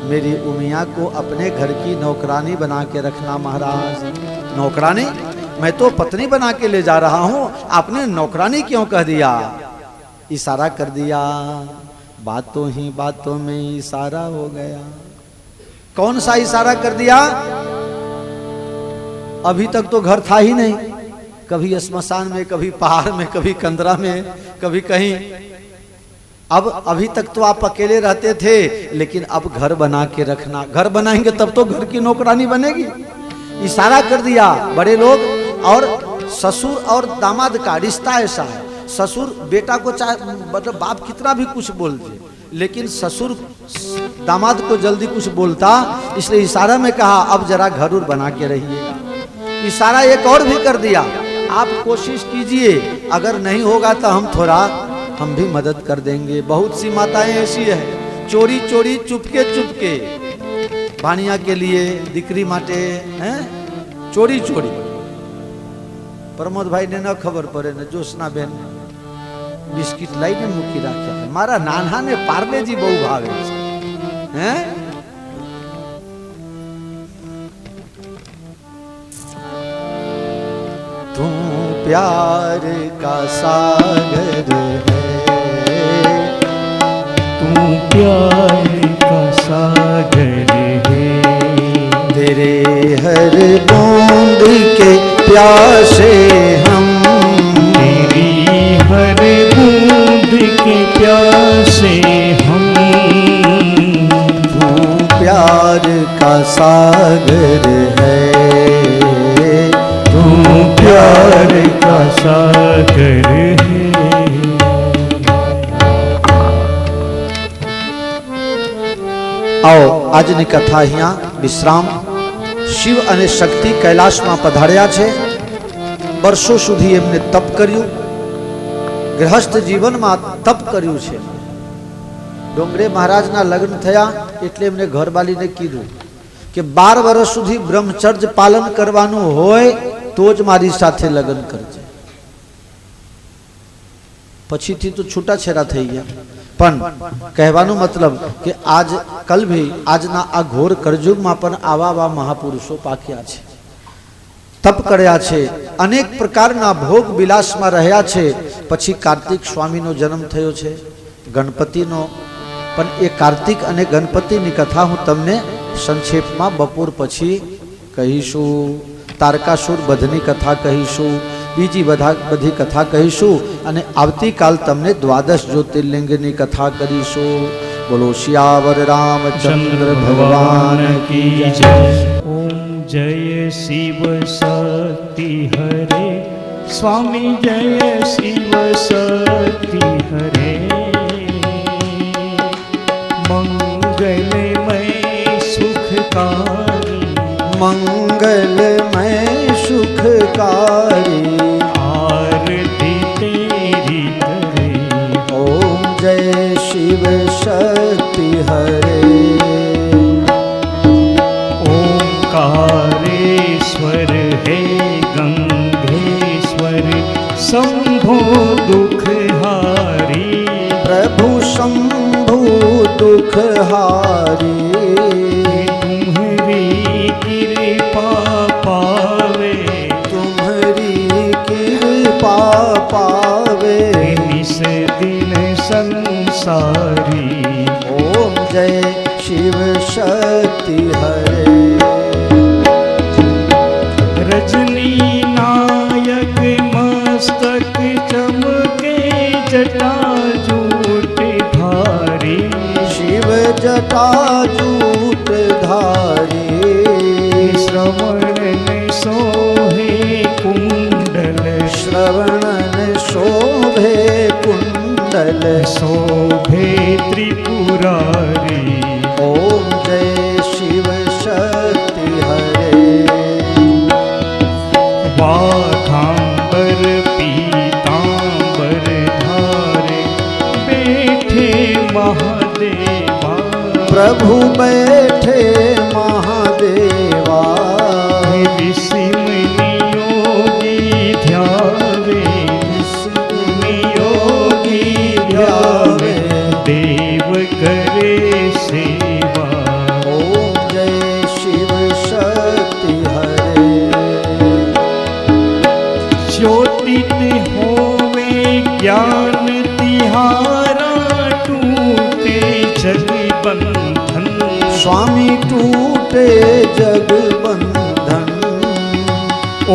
मेरी उमिया को अपने घर की नौकरानी बना के रखना महाराज। नौकरानी? मैं तो पत्नी बना के ले जा रहा हूं, आपने नौकरानी क्यों कह दिया? इशारा कर दिया, बातों ही बातों में इशारा हो गया। कौन सा इशारा कर दिया? अभी तक तो घर था ही नहीं, कभी श्मशान में, कभी पहाड़ में, कभी कंदरा में, कभी कहीं। अब अभी तक तो आप अकेले रहते थे, लेकिन अब घर बना के रखना, घर बनाएंगे तब तो घर की नौकरानी बनेगी। इशारा कर दिया बड़े लोग। और ससुर और दामाद का रिश्ता ऐसा है, ससुर बेटा को चाहे मतलब बाप कितना भी कुछ बोलते, लेकिन ससुर दामाद को जल्दी कुछ बोलता, इसलिए इशारा में कहा अब जरा घर उर बना के रहिएगा। इशारा एक और भी कर दिया, आप कोशिश कीजिए, अगर नहीं होगा तो हम भी मदद कर देंगे। बहुत सी माताएं ऐसी है, चोरी चोरी चुपके चुपके भानिया के लिए दिकरी माटे हैं, चोरी चोरी। प्रमोद भाई ने न खबर पड़े ने जोशना बेन बिस्किट लाई ने मूकी राख्या है, मारा नाना ने पार्लेजी बहु भावे हैं। तू प्यार का सागर है, तू प्यार का सागर है, तेरे हर बूंद के प्यासे हम, तेरी हर बूंद के प्यासे हम। तू प्यार का सागर है, तू प्यार का सागर है। आओ આજની કથા અહીંયા વિશ્રામ। શિવ અને શક્તિ કૈલાસમાં પધાર્યા છે, વર્ષો સુધી એમને તપ કર્યું, ગૃહસ્થ જીવનમાં તપ કર્યું છે. ડોંગરે મહારાજના લગ્ન થયા એટલે એમને ઘરવાલીને કીધું કે 12 વર્ષ સુધી બ્રહ્મચર્ય પાલન કરવાનું હોય તો જ મારી સાથે લગ્ન કરજે. પછીથી તો છૂટાછેડા થઈ ગયા. પણ કહેવાનો મતલબ કે આજ કલ ભી આજના આ ઘોર કળયુગમાં પણ આવા મહાપુરુષો પાક્યા છે, તપ કર્યા છે, અનેક પ્રકારના ભોગ વિલાસમાં રહ્યા છે. પછી કાર્તિક સ્વામીનો જન્મ થયો છે, ગણપતિનો. પણ એ કાર્તિક અને ગણપતિની કથા હું તમને સંક્ષેપમાં બપોર પછી કહીશું. તારકાસુર વધની કથા કહીશું, બીજી બધી કથા કહીશું અને આવતીકાલ તમને દ્વાદશ જ્યોતિર્લિંગની કથા કરીશું. બોલો શિયાવર રામચંદ્ર ભગવાન કી જય. ओम जय शिव शक्ति हरे स्वामी जय शिव शक्ति हरे मंगलमय सुखकारी मंगलमय सुखकारी आरती तेरी करे ओम जय शिव शक्ति हरे ओंकारेश्वर है गंगेश्वर शंभो दुखहारी प्रभु शंभु दुखहारी तुम्हारी कृपा पावे तुम्हारी कृपा पावे निस दिन संसारी ओम जय शिव शक्ति हरे रजनी नायक मस्तक चमके जटा जूट धारी शिव जटा जूट धारी श्रवण सोहे कुंडल श्रवणन शोभे कुंडल शोभे त्रिपुरारी ओम जय शिव शक्ति हरे वाघांबर पीतांबर धारे बैठे महादेवा प्रभु बैठे महादेवा विसिम नियोगी ध्यावे योगी ध्यावे देव करे सेवा ओम जय शिव शक्ति हरे ज्योतित होवे ज्ञान तिहारा टूटे जग बंधन स्वामी टूटे जग बंधन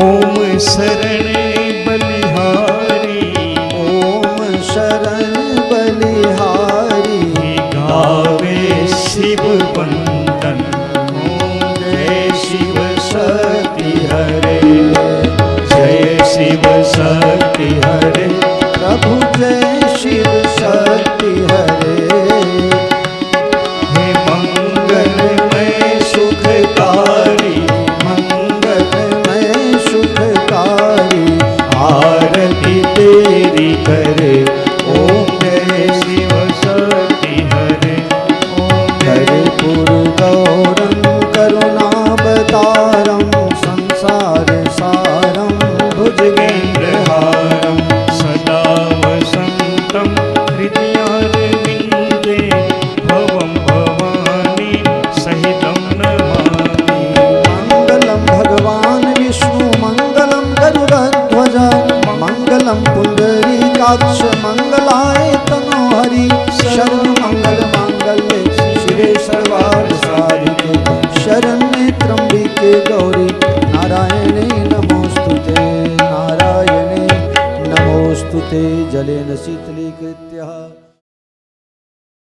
ओम शरण बलिहारी ओम शरण बलिहारी गावे शिव बंदन ओम जय शिव शक्ति हरे जय शिव शक्ति हरे प्रभु जय शिव शक्ति हरे हे मंगलमय सुखकारी मंगलमय सुखकारी आरती तेरी करे ओम जय शिव शक्ति हरे ओम जय कर्पूर गौरम करुणावतारम संसार सारम भुजगेन्द्रहारं सदा वसन्तं हृदयारविन्दे भवं भवानी सहितं नमामि मंगलम भगवान विष्णु मंगलम गरुड़ध्वज मंगलम पुंडरीकाक्ष मंगलाय तनोहरि शरण मंगल मांगल्ये शिवे सर्वार्थ साधिके शरण्ये त्र्यंबिके गौरी नारायणे नमोस्तुते नारायणे नमोस्तुते जलेन शीतलीकृत्य